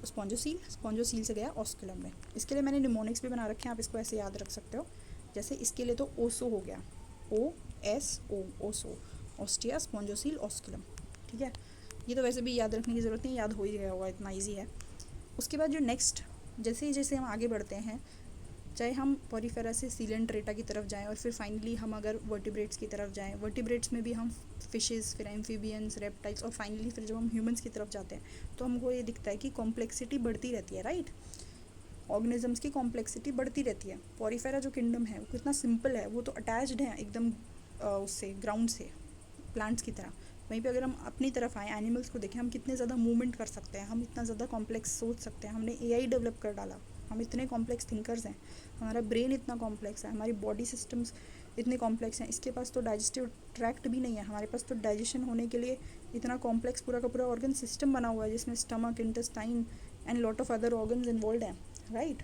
स्पॉन्जोसील, स्पॉन्जोसील से गया ऑस्कुलम में। इसके लिए मैंने निमोनिक्स भी बना रखे हैं, आप इसको ऐसे याद रख सकते हो। जैसे इसके लिए तो ओसो हो गया, OSO, ओसो, ऑस्टिया, स्पॉन्जोसील, ऑस्कुलम, ठीक है। ये तो वैसे भी याद रखने की ज़रूरत नहीं, याद हो ही गया होगा, इतना ईजी है। उसके बाद जो नेक्स्ट जैसे जैसे हम आगे बढ़ते हैं, चाहे हम पॉरीफेरा से सीलेंट्रेटा की तरफ जाएं और फिर फाइनली हम अगर वर्टिब्रेट्स की तरफ जाएं, वर्टिब्रेट्स में भी हम फिशेस, फिर एम्फीबियंस, रेप्टाइल्स और फाइनली फिर जब हम ह्यूमंस की तरफ जाते हैं तो हमको ये दिखता है कि कॉम्प्लेक्सिटी बढ़ती रहती है, राइट। ऑर्गेनिजम्स की कॉम्प्लेक्सिटी बढ़ती रहती है। पॉरीफेरा जो किंगडम है वो कितना सिंपल है, वो तो अटैच्ड है एकदम उससे, ग्राउंड से, प्लांट्स की तरह। वहीं पे अगर हम अपनी तरफ आए, एनिमल्स को देखें, हम कितने ज़्यादा मूवमेंट कर सकते हैं, हम इतना ज़्यादा कॉम्प्लेक्स सोच सकते हैं, हमने एआई डेवलप कर डाला, हम इतने कॉम्प्लेक्स थिंकर्स हैं, हमारा ब्रेन इतना कॉम्प्लेक्स है, हमारी बॉडी सिस्टम्स इतने कॉम्प्लेक्स हैं। इसके पास तो डाइजेस्टिव ट्रैक्ट भी नहीं है, हमारे पास तो डाइजेशन होने के लिए इतना कॉम्प्लेक्स पूरा का पूरा ऑर्गन सिस्टम बना हुआ है, जिसमें stomach, intestine and lot of other organs involve हैं, राइट।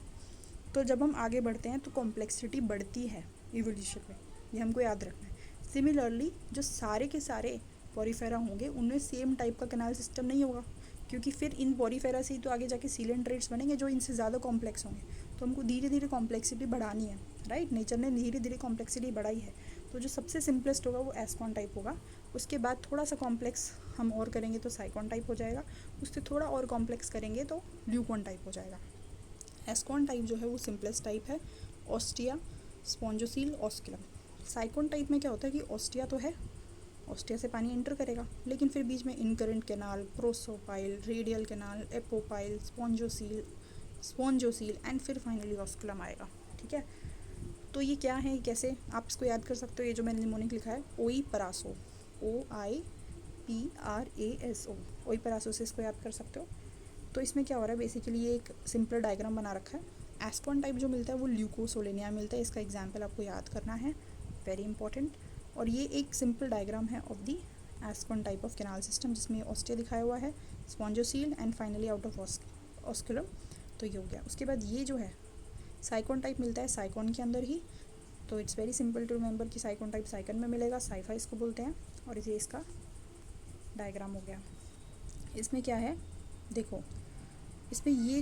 तो जब हम आगे बढ़ते हैं तो कॉम्प्लेक्सिटी बढ़ती है इवोल्यूशन में, ये हमको याद रखना है। सिमिलरली जो सारे के सारे पॉरीफेरा होंगे उनमें सेम टाइप का कैनाल सिस्टम नहीं होगा, क्योंकि फिर इन पॉरीफेरा से ही तो आगे जाके सीलेंट्रेट्स बनेंगे जो इनसे ज़्यादा कॉम्प्लेक्स होंगे। तो हमको धीरे धीरे कॉम्प्लेक्सिटी बढ़ानी है, राइट। नेचर ने धीरे धीरे कॉम्प्लेक्सिटी बढ़ाई है। तो जो सबसे सिंपलेस्ट होगा वो एस्कॉन टाइप होगा, उसके बाद थोड़ा सा कॉम्प्लेक्स हम और करेंगे तो साइकॉन टाइप हो जाएगा, उससे थोड़ा और कॉम्प्लेक्स करेंगे तो ल्यूकॉन टाइप हो जाएगा। एस्कॉन टाइप जो है वो सिंपलेस्ट टाइप है, ऑस्टिया, स्पॉन्जोसील, ऑस्कुलम। साइकॉन टाइप में क्या होता है कि ऑस्टिया तो है, ऑस्टिया से पानी एंटर करेगा, लेकिन फिर बीच में incurrent canal, prosopyle, radial canal, apopyle, spongocoel and फिर फाइनली ऑस्कुलम आएगा, ठीक है। तो ये क्या है, कैसे आप इसको याद कर सकते हो, ये जो मैंने निमोनिक लिखा है ओई परासो, OIPRASO, ओई परासो से इसको याद कर सकते हो। तो इसमें क्या हो रहा है, बेसिकली ये एक सिंपल डायग्राम बना रखा है। एस्कॉन टाइप जो मिलता है वो ल्यूकोसोलेनिया मिलता है, इसका एग्जाम्पल आपको याद करना है, वेरी इंपॉर्टेंट। और ये एक सिंपल डायग्राम है of the ascon type of canal system, जिसमें ऑस्टिया दिखाया हुआ है, spongocoel and finally out of osculum. तो ये हो गया। उसके बाद ये जो है साइकॉन टाइप मिलता है साइकॉन के अंदर ही, तो it's very simple to remember कि साइकॉन टाइप साइकन में मिलेगा, साइफा इसको बोलते हैं। और ये इसका डायग्राम हो गया। इसमें क्या है देखो, इसमें ये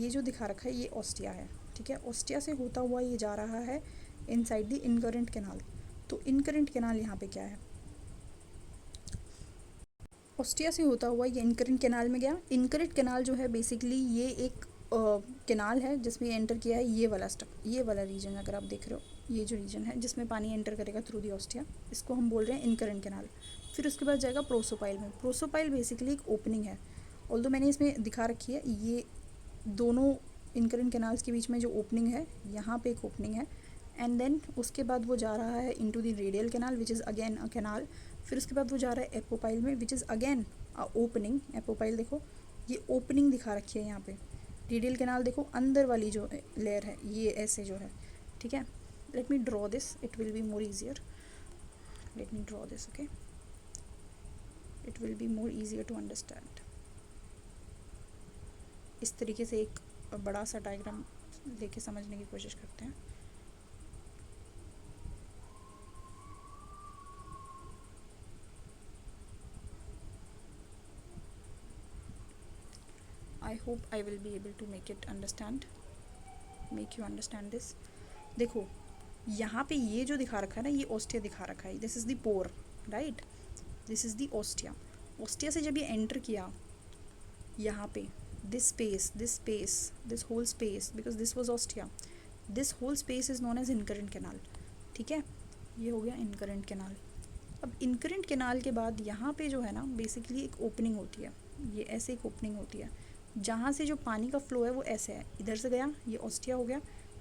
जो दिखा रखा है ये ऑस्टिया है, ठीक है। ऑस्टिया से होता हुआ ये जा रहा है इनसाइड द इनकरेंट कैनाल। तो इनकरेंट कैनाल यहाँ पे क्या है, ऑस्टिया से होता हुआ ये इनकरेंट कैनाल में गया। इनकरेंट कैनाल जो है बेसिकली ये एक कैनाल है जिसमें एंटर किया है ये वाला रीजन, अगर आप देख रहे हो ये जो रीजन है जिसमें पानी एंटर करेगा थ्रू दी ऑस्टिया, इसको हम बोल रहे हैं इनकरेंट कैनाल। फिर उसके बाद जाएगा प्रोसोपाइल में। प्रोसोपाइल बेसिकली एक ओपनिंग है, ऑल्दो मैंने इसमें दिखा रखी है, ये दोनों इनकरेंट कैनाल्स के बीच में जो ओपनिंग है, यहाँ पे एक ओपनिंग है। एंड देन उसके बाद वो जा रहा है into the radial canal which is again a canal. फिर उसके बाद वो जा रहा है एपोपाइल में which is again a opening. Apopyle देखो ये ओपनिंग दिखा रखी है यहाँ पे। रेडियल कैनाल देखो अंदर वाली जो लेयर है ये ऐसे जो है, ठीक है। Let me draw this, it will be more easier, let me draw this, okay, it will be more easier to understand. इस तरीके से एक बड़ा सा डायग्राम लेके समझने की कोशिश करते हैं। I hope I will be able to make you understand this। देखो यहाँ पे ये जो दिखा रखा है ना, ये ऑस्टिया दिखा रखा है, this is the pore, right, this is the ostia. Ostia से जब ये एंटर किया यहाँ पे, this whole space, because this was ostia, this whole space is known as incurrent canal, ठीक है। ये हो गया इनकरेंट कैनाल। अब इनकरेंट कैनाल के बाद यहाँ पे जो है ना बेसिकली एक ओपनिंग होती है, ये ऐसे एक ओपनिंग होती है जहाँ से जो पानी का फ्लो है वो ऐसे है, इधर से गया ये ऑस्टिया हो गया,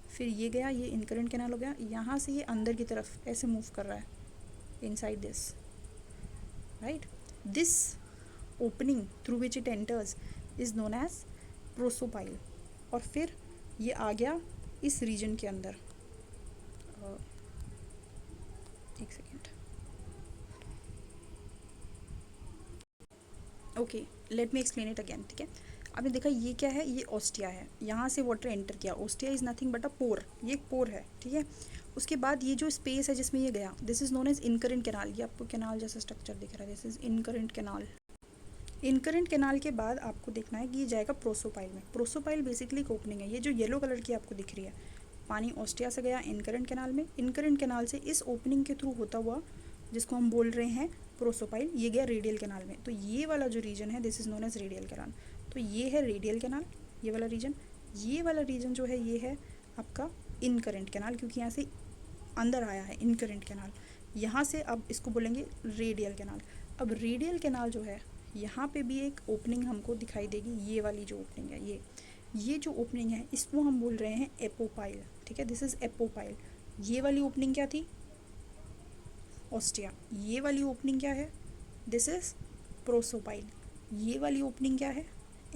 फिर ये गया ये इनकरेंट कैनाल हो गया, यहाँ से ये अंदर की तरफ ऐसे मूव कर रहा है inside this, right. This opening through which it enters is known as prosopyle. और फिर ये आ गया इस रीजन के अंदर, एक second, okay, let me explain it again, ठीक है। आपने देखा ये क्या है, ये ऑस्टिया है, यहाँ से वाटर एंटर किया, ऑस्टिया इज़ नथिंग बट अ पोर, ये एक पोर है, ठीक है। उसके बाद ये जो स्पेस है जिसमें ये गया, this is known as incurrent canal. ये आपको कैनाल जैसा स्ट्रक्चर दिख रहा है, this is incurrent canal. Incurrent canal के बाद आपको देखना है कि ये जाएगा प्रोसोपाइल में। प्रोसोपाइल बेसिकली एक ओपनिंग है, ये जो येलो कलर की आपको दिख रही है, पानी ऑस्टिया से गया इनकरेंट कैनाल में, इनकरेंट कैनाल से इस ओपनिंग के थ्रू होता हुआ जिसको हम बोल रहे हैं प्रोसोपाइल, ये गया रेडियल कैनाल में। तो ये वाला जो रीजन है this is known as radial canal. तो ये है रेडियल कैनाल, ये वाला रीजन। ये वाला रीजन जो है ये है आपका इनकरेंट कैनाल, क्योंकि यहाँ से अंदर आया है इनकरेंट कैनाल। यहाँ से अब इसको बोलेंगे रेडियल कैनाल। अब रेडियल कैनाल जो है यहाँ पे भी एक ओपनिंग हमको दिखाई देगी, ये वाली जो ओपनिंग है ये। ये जो ओपनिंग है इसको हम बोल रहे हैं एपोपाइल, ठीक है, दिस इज एपोपाइल। ये वाली ओपनिंग क्या थी, ऑस्टिया। ये वाली ओपनिंग क्या है, दिस इज प्रोसोपाइल। ये वाली ओपनिंग क्या है,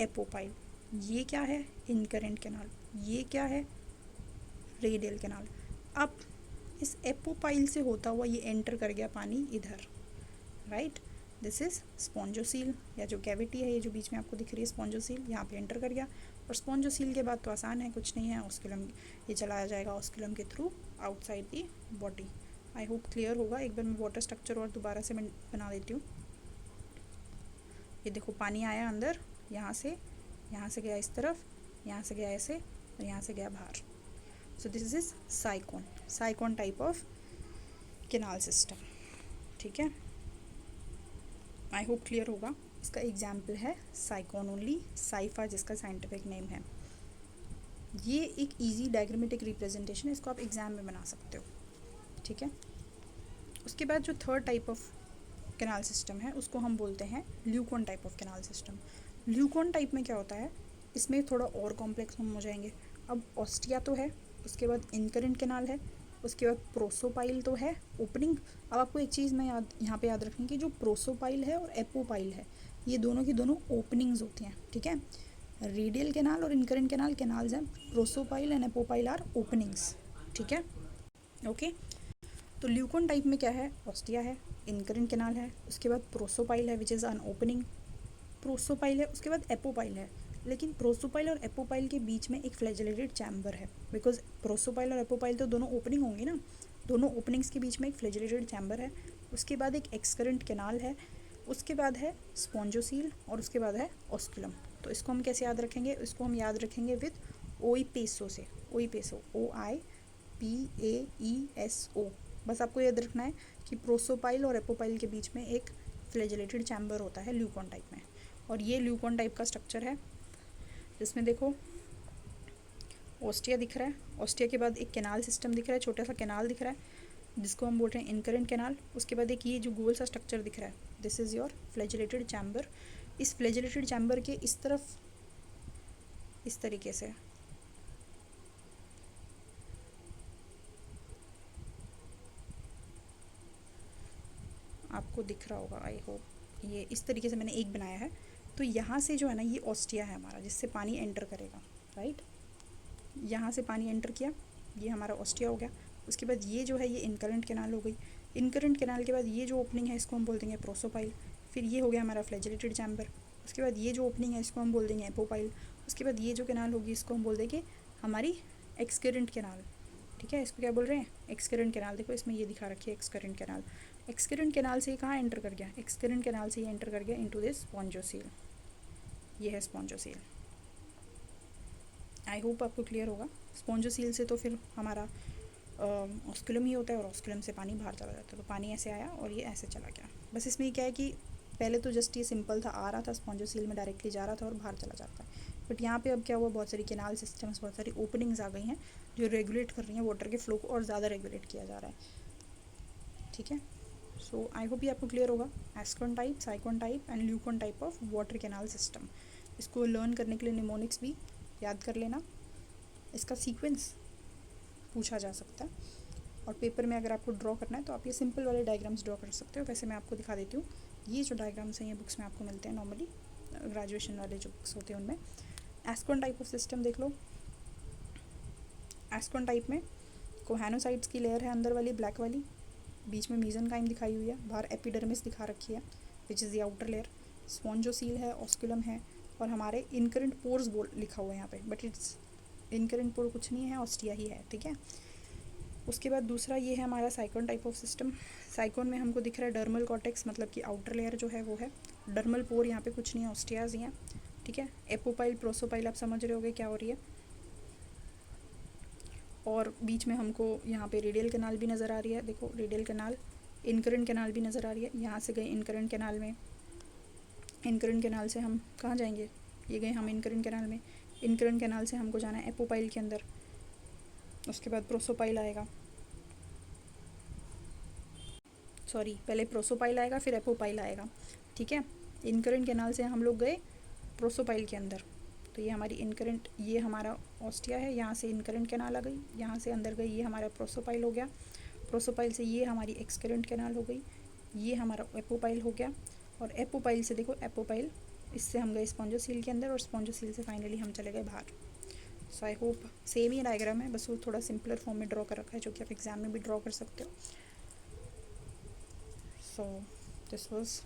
एपोपाइल। ये क्या है, इनकरेंट कैनाल। ये क्या है, रेडियल कैनाल। अब इस एपोपाइल से होता हुआ ये एंटर कर गया पानी इधर, राइट, दिस इज स्पॉन्जोसील, या जो कैविटी है ये जो बीच में आपको दिख रही है स्पॉन्जोसील, यहाँ पे एंटर कर गया। और स्पॉन्जोसील के बाद तो आसान है, कुछ नहीं है, ऑस्कुलम, ये चलाया जाएगा ऑस्कुलम के through outside the body. I hope clear होगा। एक बार मैं वाटर स्ट्रक्चर और दोबारा से मैं बना देती हूँ। ये देखो पानी आया अंदर, यहाँ से गया इस तरफ, यहाँ से गया ऐसे, और यहाँ से गया बाहर। So this is sycon type of canal system, ठीक है। आई होप क्लियर होगा। इसका एग्जाम्पल है साइकोन ओनली, साइफा जिसका साइंटिफिक नेम है। ये एक इजी डायग्रामेटिक रिप्रेजेंटेशन है, इसको आप एग्जाम में बना सकते हो, ठीक है। उसके बाद जो third type of canal system है उसको हम बोलते हैं leucon type of canal system. Leucon type में क्या होता है, इसमें थोड़ा और कॉम्प्लेक्स हम हो जाएंगे। अब ऑस्टिया तो है, उसके बाद इनकरेंट कैनाल है, उसके बाद प्रोसोपाइल तो है ओपनिंग। अब आपको एक चीज़ मैं यहाँ पे याद रखनी कि जो प्रोसोपाइल है और एपोपाइल है ये दोनों की दोनों ओपनिंग्स होती हैं, ठीक है। रेडियल कैनाल और इनकरेंट कैनाल कैनाल्स हैं, प्रोसोपाइल एंड एपोपाइल आर ओपनिंग्स, ठीक है, ओके। तो ल्यूकोन टाइप में क्या है, ऑस्टिया है, इनकरेंट कैनाल है, उसके बाद प्रोसोपाइल है which is an opening, prosopyle है, उसके बाद एपोपाइल है। लेकिन प्रोसोपाइल और एपोपाइल के बीच में एक फ्लैजेलेटेड चैम्बर है, बिकॉज प्रोसोपाइल और एपोपाइल तो दोनों ओपनिंग होंगी ना, दोनों ओपनिंग्स के बीच में एक फ्लैजेलेटेड चैम्बर है। उसके बाद एक एक्सकरेंट कैनाल है, उसके बाद है स्पॉन्जोसील, और उसके बाद है ऑस्कुलम। तो इसको हम कैसे याद रखेंगे, इसको हम याद रखेंगे विद ओईपेसो से, ओईपेसो, OIPAESO। बस आपको याद रखना है कि प्रोसोपाइल और एपोपाइल के बीच में एक फ्लैजेलेटेड चैम्बर होता है ल्यूकोन टाइप में। और ये ल्यूकोन टाइप का स्ट्रक्चर है जिसमें देखो ऑस्टिया दिख रहा है, ऑस्टिया के बाद एक कैनाल सिस्टम दिख रहा है, छोटा सा कैनाल दिख रहा है जिसको हम बोल रहे हैं इनकरेंट कैनाल। उसके बाद एक ये जो गोल सा स्ट्रक्चर दिख रहा है, this is your flagellated chamber. इस फ्लैजेलेटेड चैम्बर के इस तरफ इस तरीके से आपको दिख रहा होगा, आई होप। ये इस तरीके से मैंने एक बनाया है। तो यहाँ से जो है ना ये ऑस्टिया है हमारा जिससे पानी एंटर करेगा, राइट। यहाँ से पानी एंटर किया, ये हमारा ऑस्टिया हो गया। उसके बाद ये जो है ये इनकरेंट कैनाल हो गई। इनकरेंट कैनाल के बाद ये जो ओपनिंग है इसको हम बोल देंगे प्रोसोपाइल। फिर ये हो गया हमारा फ्लैजेलेटेड चैम्बर। उसके बाद ये जो ओपनिंग है इसको हम बोल देंगे एपोपाइल। उसके बाद ये जो कैनाल होगी इसको हम बोल देंगे हमारी एक्सकरेंट कैनाल, ठीक है। इसको क्या बोल रहे हैं, एक्सकरेंट कैनाल। देखो इसमें ये दिखा रखी है एक्सकरेंट कैनाल। एक्सकरेंट कैनाल से कहाँ एंटर कर गया, एक्सकरेंट कैनाल से ये एंटर कर गया इनटू दिस स्पॉन्जोसील। ये है स्पॉन्जोसील। आई होप आपको क्लियर होगा। स्पॉन्जोसील से तो फिर हमारा ऑस्कुलम ही होता है और ऑस्कुलम से पानी बाहर चला जाता है। तो पानी ऐसे आया और ये ऐसे चला गया। बस इसमें क्या है कि पहले तो जस्ट ये सिंपल था, आ रहा था स्पॉन्जोसील में डायरेक्टली जा रहा था और बाहर चला जाता है। बट यहाँ पे अब क्या हुआ, बहुत सारी कैनाल सिस्टम्स, बहुत सारी ओपनिंग्स आ गई हैं जो रेगुलेट कर रही हैं वाटर के फ्लो को, और ज़्यादा रेगुलेट किया जा रहा है, ठीक है। सो आई होप ये आपको क्लियर होगा। Ascon type, sycon type and leucon type of water canal system. इसको लर्न करने के लिए निमोनिक्स भी याद कर लेना। इसका सीक्वेंस पूछा जा सकता है और पेपर में अगर आपको ड्रॉ करना है तो आप ये सिंपल वाले डायग्राम्स ड्रॉ कर सकते हो। वैसे मैं आपको दिखा देती हूँ, ये जो डायग्राम्स हैं ये बुक्स में आपको मिलते हैं नॉर्मली, ग्रेजुएशन वाले जो बुक्स होते हैं उनमें। एस्कोन टाइप ऑफ सिस्टम देख लो। एस्कोन टाइप में कोहेनोसाइट्स की लेयर है अंदर वाली ब्लैक वाली, बीच में मीजनकाइम दिखाई हुई है, बाहर एपिडर्मिस दिखा रखी है which is the outer layer. Spongocoel है, ऑस्कुलम है, और हमारे इनकरेंट पोर्स बोल लिखा हुआ है यहाँ पे, बट इट्स इनकरेंट पोर कुछ नहीं है, ऑस्टिया ही है, ठीक है। उसके बाद दूसरा ये है हमारा sycon type of system. Sycon में हमको दिख रहा है डर्मल कॉर्टेक्स, मतलब कि आउटर लेयर जो है वो है। डर्मल पोर यहाँ पे कुछ नहीं है, ऑस्टियाज ही हैं, ठीक है। एपोपाइल, प्रोसोपाइल आप समझ रहे होगे क्या हो रही है। और बीच में हमको यहाँ पे रेडियल कैनाल भी नज़र आ रही है, देखो रेडियल कैनाल, इनकरेंट कैनाल भी नज़र आ रही है। यहाँ से गए इनकरेंट कैनाल में, इनकरेंट कैनाल से हम कहाँ जाएंगे, ये गए हम इनकरेंट कैनाल में। इनकरेंट कैनाल से हमको जाना है एपोपाइल के अंदर, उसके बाद प्रोसोपाइल आएगा, सॉरी पहले प्रोसोपाइल आएगा फिर एपोपाइल आएगा, ठीक है। इनकरेंट कैनाल से हम लोग गए प्रोसोपाइल के अंदर, तो ये हमारी इनकरेंट, ये हमारा ऑस्टिया है, यहाँ से इनकरेंट कैनाल आ गई, यहाँ से अंदर गई, ये हमारा प्रोसोपाइल हो गया, प्रोसोपाइल से ये हमारी एक्सकरेंट कैनाल हो गई, ये हमारा एपोपाइल हो गया, और एपोपाइल से देखो एपोपाइल, इससे हम गए स्पॉन्जोसील के अंदर, और स्पॉन्जोसील से फाइनली हम चले गए बाहर। सो आई होप सेम ही डायग्राम है, बस वो थोड़ा सिंपलर फॉर्म में ड्रॉ कर रखा है, जो कि आप एग्जाम में भी ड्रॉ कर सकते हो। So this was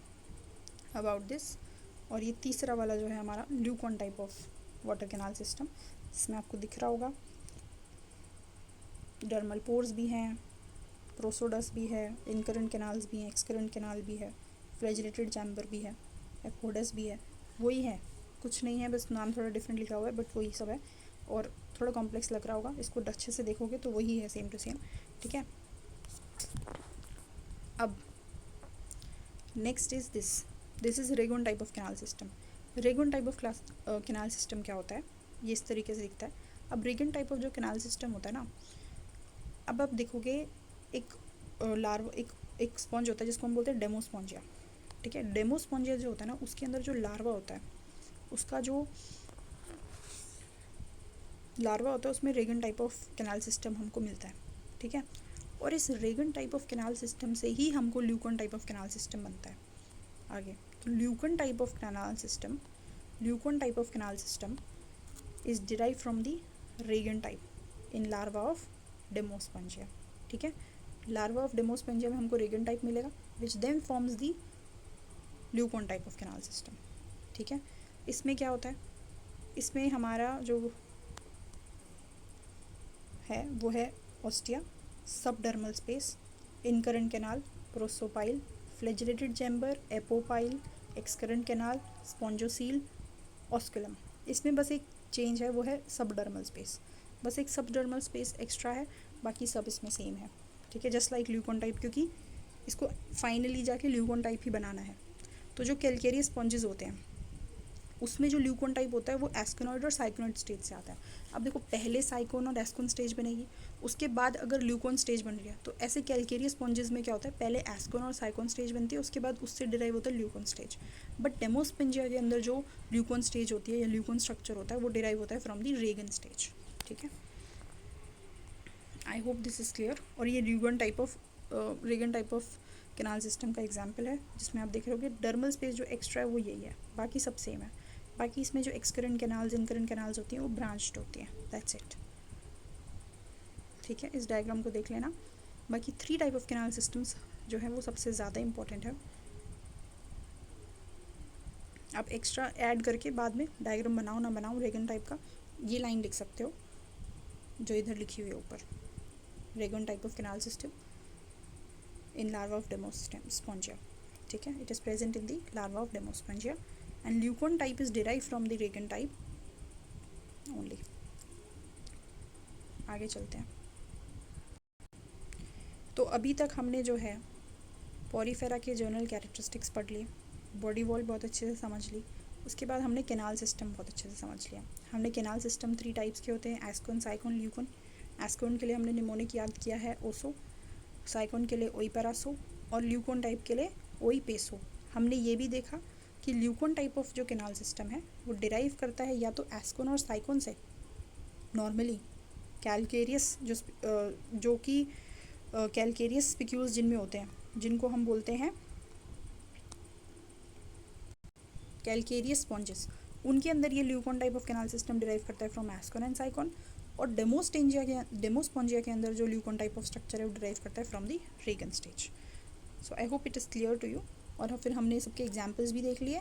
about this. और ये तीसरा वाला जो है हमारा leucon type of water canal system, इसमें आपको दिख रहा होगा डर्मल पोर्स भी हैं, प्रोसोडस भी है, इनकरेंट कैनाल्स भी हैं, एक्सकरेंट कैनाल भी है, फ्लैजिलेटेड चैम्बर भी है, एपोडस भी है, वही है, कुछ नहीं है, बस नाम थोड़ा डिफरेंट लिखा हुआ है, बट वही सब है, और थोड़ा कॉम्प्लेक्स लग रहा होगा, इसको अच्छे से देखोगे तो वही है, सेम टू सेम, ठीक है। अब next is this is rhagon type of canal system. Rhagon type of canal system क्या होता है, ये इस तरीके से दिखता है। अब रेगन टाइप ऑफ जो कैनाल सिस्टम होता है ना, अब आप देखोगे एक लार्वा, एक स्पॉन्ज होता है जिसको हम बोलते हैं डेमोस्पॉन्जिया, ठीक है। डेमोस्पॉन्जिया जो होता है ना, उसके अंदर जो लार्वा होता है, उसका जो लार्वा होता है उसमें rhagon type of canal system हमको मिलता है, ठीक है। और इस rhagon type of canal system से ही हमको leucon type of canal system बनता है आगे। तो leucon type of canal system, leucon type of canal system is derive from the rhagon type in larva of Demospongiae, ठीक है। लार्वा ऑफ डेमोस्पॉन्जिया में हमको रेगन टाइप मिलेगा, which then forms the leucon type of canal system, ठीक है। इसमें क्या होता है, इसमें हमारा जो है वो है ostia, subdermal space, incurrent canal, prosopyle, flagellated chamber, apopyle, excurrent canal, spongocoel, osculum. इसमें बस एक चेंज है, वो है सबडर्मल स्पेस, बस एक सबडर्मल स्पेस एक्स्ट्रा है, बाकी सब इसमें सेम है, ठीक है। जस्ट लाइक ल्यूकॉन टाइप, क्योंकि इसको फाइनली जाके ल्यूकॉन टाइप ही बनाना है। तो जो कैलकेरियस स्पॉन्जेस होते हैं उसमें जो ल्यूकॉन टाइप होता है वो एस्कोनॉइड और साइकोनॉइड स्टेज से आता है। अब देखो पहले साइकोन और एस्कोन स्टेज बनेगी, उसके बाद अगर ल्यूकॉन स्टेज बन गया, तो ऐसे कैलकेरियस स्पॉन्जेस में क्या होता है, पहले एस्कोन और साइकोन स्टेज बनती है, उसके बाद उससे डिराइव होता है ल्यूकॉन स्टेज। बट डेमोस्पॉन्जिया के अंदर जो ल्यूकॉन स्टेज होती है या ल्यूकॉन स्ट्रक्चर होता है वो डिराइव होता है फ्रॉम दी रेगन स्टेज, ठीक है। I hope this is clear. और ये rhagon type of canal system का एग्जाम्पल है, जिसमें आप देख रहे होगे डर्मल स्पेस जो एक्स्ट्रा है वो यही है, बाकी सब सेम है। बाकी इसमें जो एक्सकरेंट कैनाल्स, इनकरेंट कैनाल्स होती हैं वो ब्रांच्ड होती हैं, दैट्स इट, ठीक है। इस डायग्राम को देख लेना। बाकी 3 टाइप ऑफ कैनाल सिस्टम्स जो है वो सबसे ज़्यादा इंपॉर्टेंट है, आप एक्स्ट्रा ऐड करके बाद में डायग्राम बनाओ ना बनाओ रेगन टाइप का, ये लाइन लिख सकते हो जो इधर लिखी हुई है ऊपर, rhagon type of canal system in larva of Demospongiae, ठीक है। It is present in the larva of Demospongiae and Leucon type is derived from the Regan type only। आगे चलते हैं। तो अभी तक हमने जो है पॉरीफेरा के जनरल कैरेक्टरिस्टिक्स पढ़ लिए, बॉडी वॉल बहुत अच्छे से समझ ली, उसके बाद हमने कैनाल सिस्टम बहुत अच्छे से समझ लिया। हमने कैनाल सिस्टम 3 टाइप्स के होते हैं, एस्कोन, साइकोन, ल्यूकोन। एस्कोन के लिए हमने निमोनिक याद किया है ओसो, साइकोन के लिए ओईपरासो, और ल्यूकोन टाइप के लिए ओईपेसो। हमने ये भी देखा कि ल्यूकॉन टाइप ऑफ जो कैनाल सिस्टम है वो डिराइव करता है या तो एस्कोन और साइकोन से, नॉर्मली कैलकेरियस जो कि कैलकेरियस स्पिक्यूल्स जिनमें होते हैं, जिनको हम बोलते हैं कैलकेरियस स्पॉन्जेस, उनके अंदर ये leucon type of canal system derive करता है फ्रॉम एस्कोन एंड साइकोन। और डेमोस्पॉन्जिया के अंदर जो ल्यूकॉन टाइप ऑफ स्ट्रक्चर है वो डिराइव करता है from the rhagon stage. So I hope it is clear to you. और फिर हमने सबके एग्जाम्पल्स भी देख लिए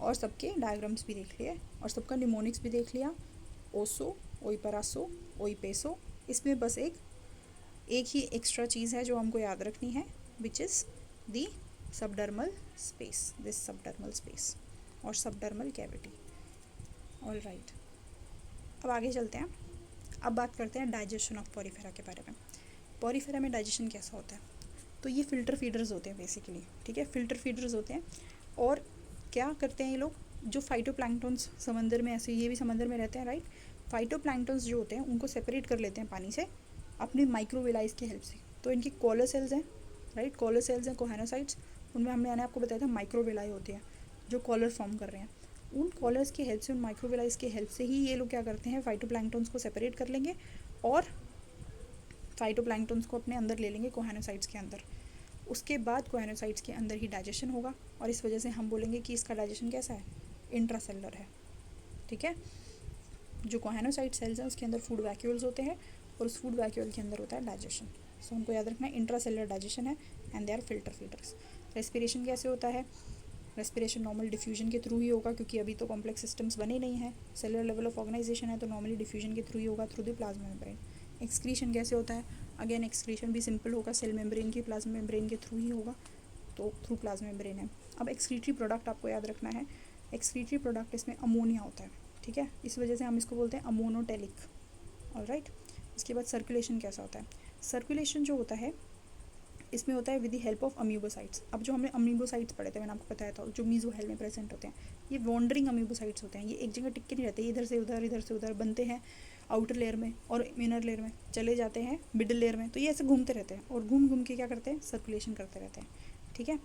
और सबके डायग्राम्स भी देख लिए और सबका निमोनिक्स भी देख लिया, ओसो, ओईपरासो, ओईपेसो। इसमें बस एक ही एक्स्ट्रा चीज़ है जो हमको याद रखनी है, which is the subdermal space, this subdermal space और सबडर्मल कैविटी। ऑल राइट, अब आगे चलते हैं। अब बात करते हैं डाइजेशन ऑफ पॉरीफेरा के बारे में। पॉरीफेरा में डाइजेशन कैसा होता है? तो ये फ़िल्टर फीडर्स होते हैं बेसिकली, ठीक है। फ़िल्टर फीडर्स होते हैं और क्या करते हैं ये लोग, जो फाइटोप्लैंक्टन्स समंदर में, ऐसे ये भी समंदर में रहते हैं, राइट। फाइटोप्लैंक्टन्स जो होते हैं उनको सेपरेट कर लेते हैं पानी से अपनी माइक्रोवेलाइज की हेल्प से। तो इनकी कॉलर सेल्स हैं, राइट, कॉलर सेल्स हैं, कोहेनोसाइट्स, उनमें हमने आपको बताया था माइक्रोवेलाई होते हैं जो कॉलर फॉर्म कर रहे हैं। उन कॉलर्स की हेल्प से, उन माइक्रोविलाइज की हेल्प से ही ये लोग क्या करते हैं, फाइटोप्लैंक्टन्स को सेपरेट कर लेंगे और फाइटोप्लैंक्टन्स को अपने अंदर ले लेंगे कोहेनोसाइट्स के अंदर। उसके बाद कोहेनोसाइट्स के अंदर ही डाइजेशन होगा और इस वजह से हम बोलेंगे कि इसका डाइजेशन कैसा है, इंट्रासेलुलर है। ठीक है, जो कोहेनोसाइट सेल्स हैं उसके अंदर फूड वैक्यूल्स होते हैं और उस फूड वैक्यूल के अंदर होता है डाइजेशन। सो हमको याद रखना है इंट्रासेलुलर डाइजेशन है and they are filter feeders. Respiration कैसे होता है, रेस्पिरेशन नॉर्मल डिफ्यूजन के थ्रू ही होगा, क्योंकि अभी तो कॉम्प्लेक्स सिस्टम्स बने नहीं हैं, सेलुलर लेवल ऑफ ऑर्गेनाइजेशन है, तो नॉर्मली डिफ्यूजन के थ्रू ही होगा, through the plasma membrane. Excretion कैसे होता है, अगेन एक्सक्रीशन भी सिंपल होगा, सेल मेम्ब्रेन की प्लाज्मा मेम्ब्रेन के थ्रू ही होगा, तो थ्रू प्लाज्मा मेम्ब्रेन है। अब एक्सक्रीटरी प्रोडक्ट आपको याद रखना है, एक्सक्रीटरी प्रोडक्ट इसमें अमोनिया होता है। ठीक है, इस वजह से हम इसको बोलते हैं अमोनोटेलिक। ऑलराइट, इसके बाद सर्कुलेशन कैसा होता है, सर्कुलेशन जो होता है इसमें होता है with the help of amoebocytes. अब जो हमने अमीबोसाइट्स पढ़े थे, मैंने आपको बताया था, जो मीजोहेल में प्रेजेंट होते हैं, ये वॉन्डरिंग अमीबोसाइट्स होते हैं। ये एक जगह टिक के नहीं रहते, इधर से उधर बनते हैं आउटर लेयर में और इनर लेयर में, चले जाते हैं मिडिल लेयर में, तो ये ऐसे घूमते रहते हैं और घूम घूम के क्या करते हैं, सर्कुलेशन करते रहते हैं। ठीक है,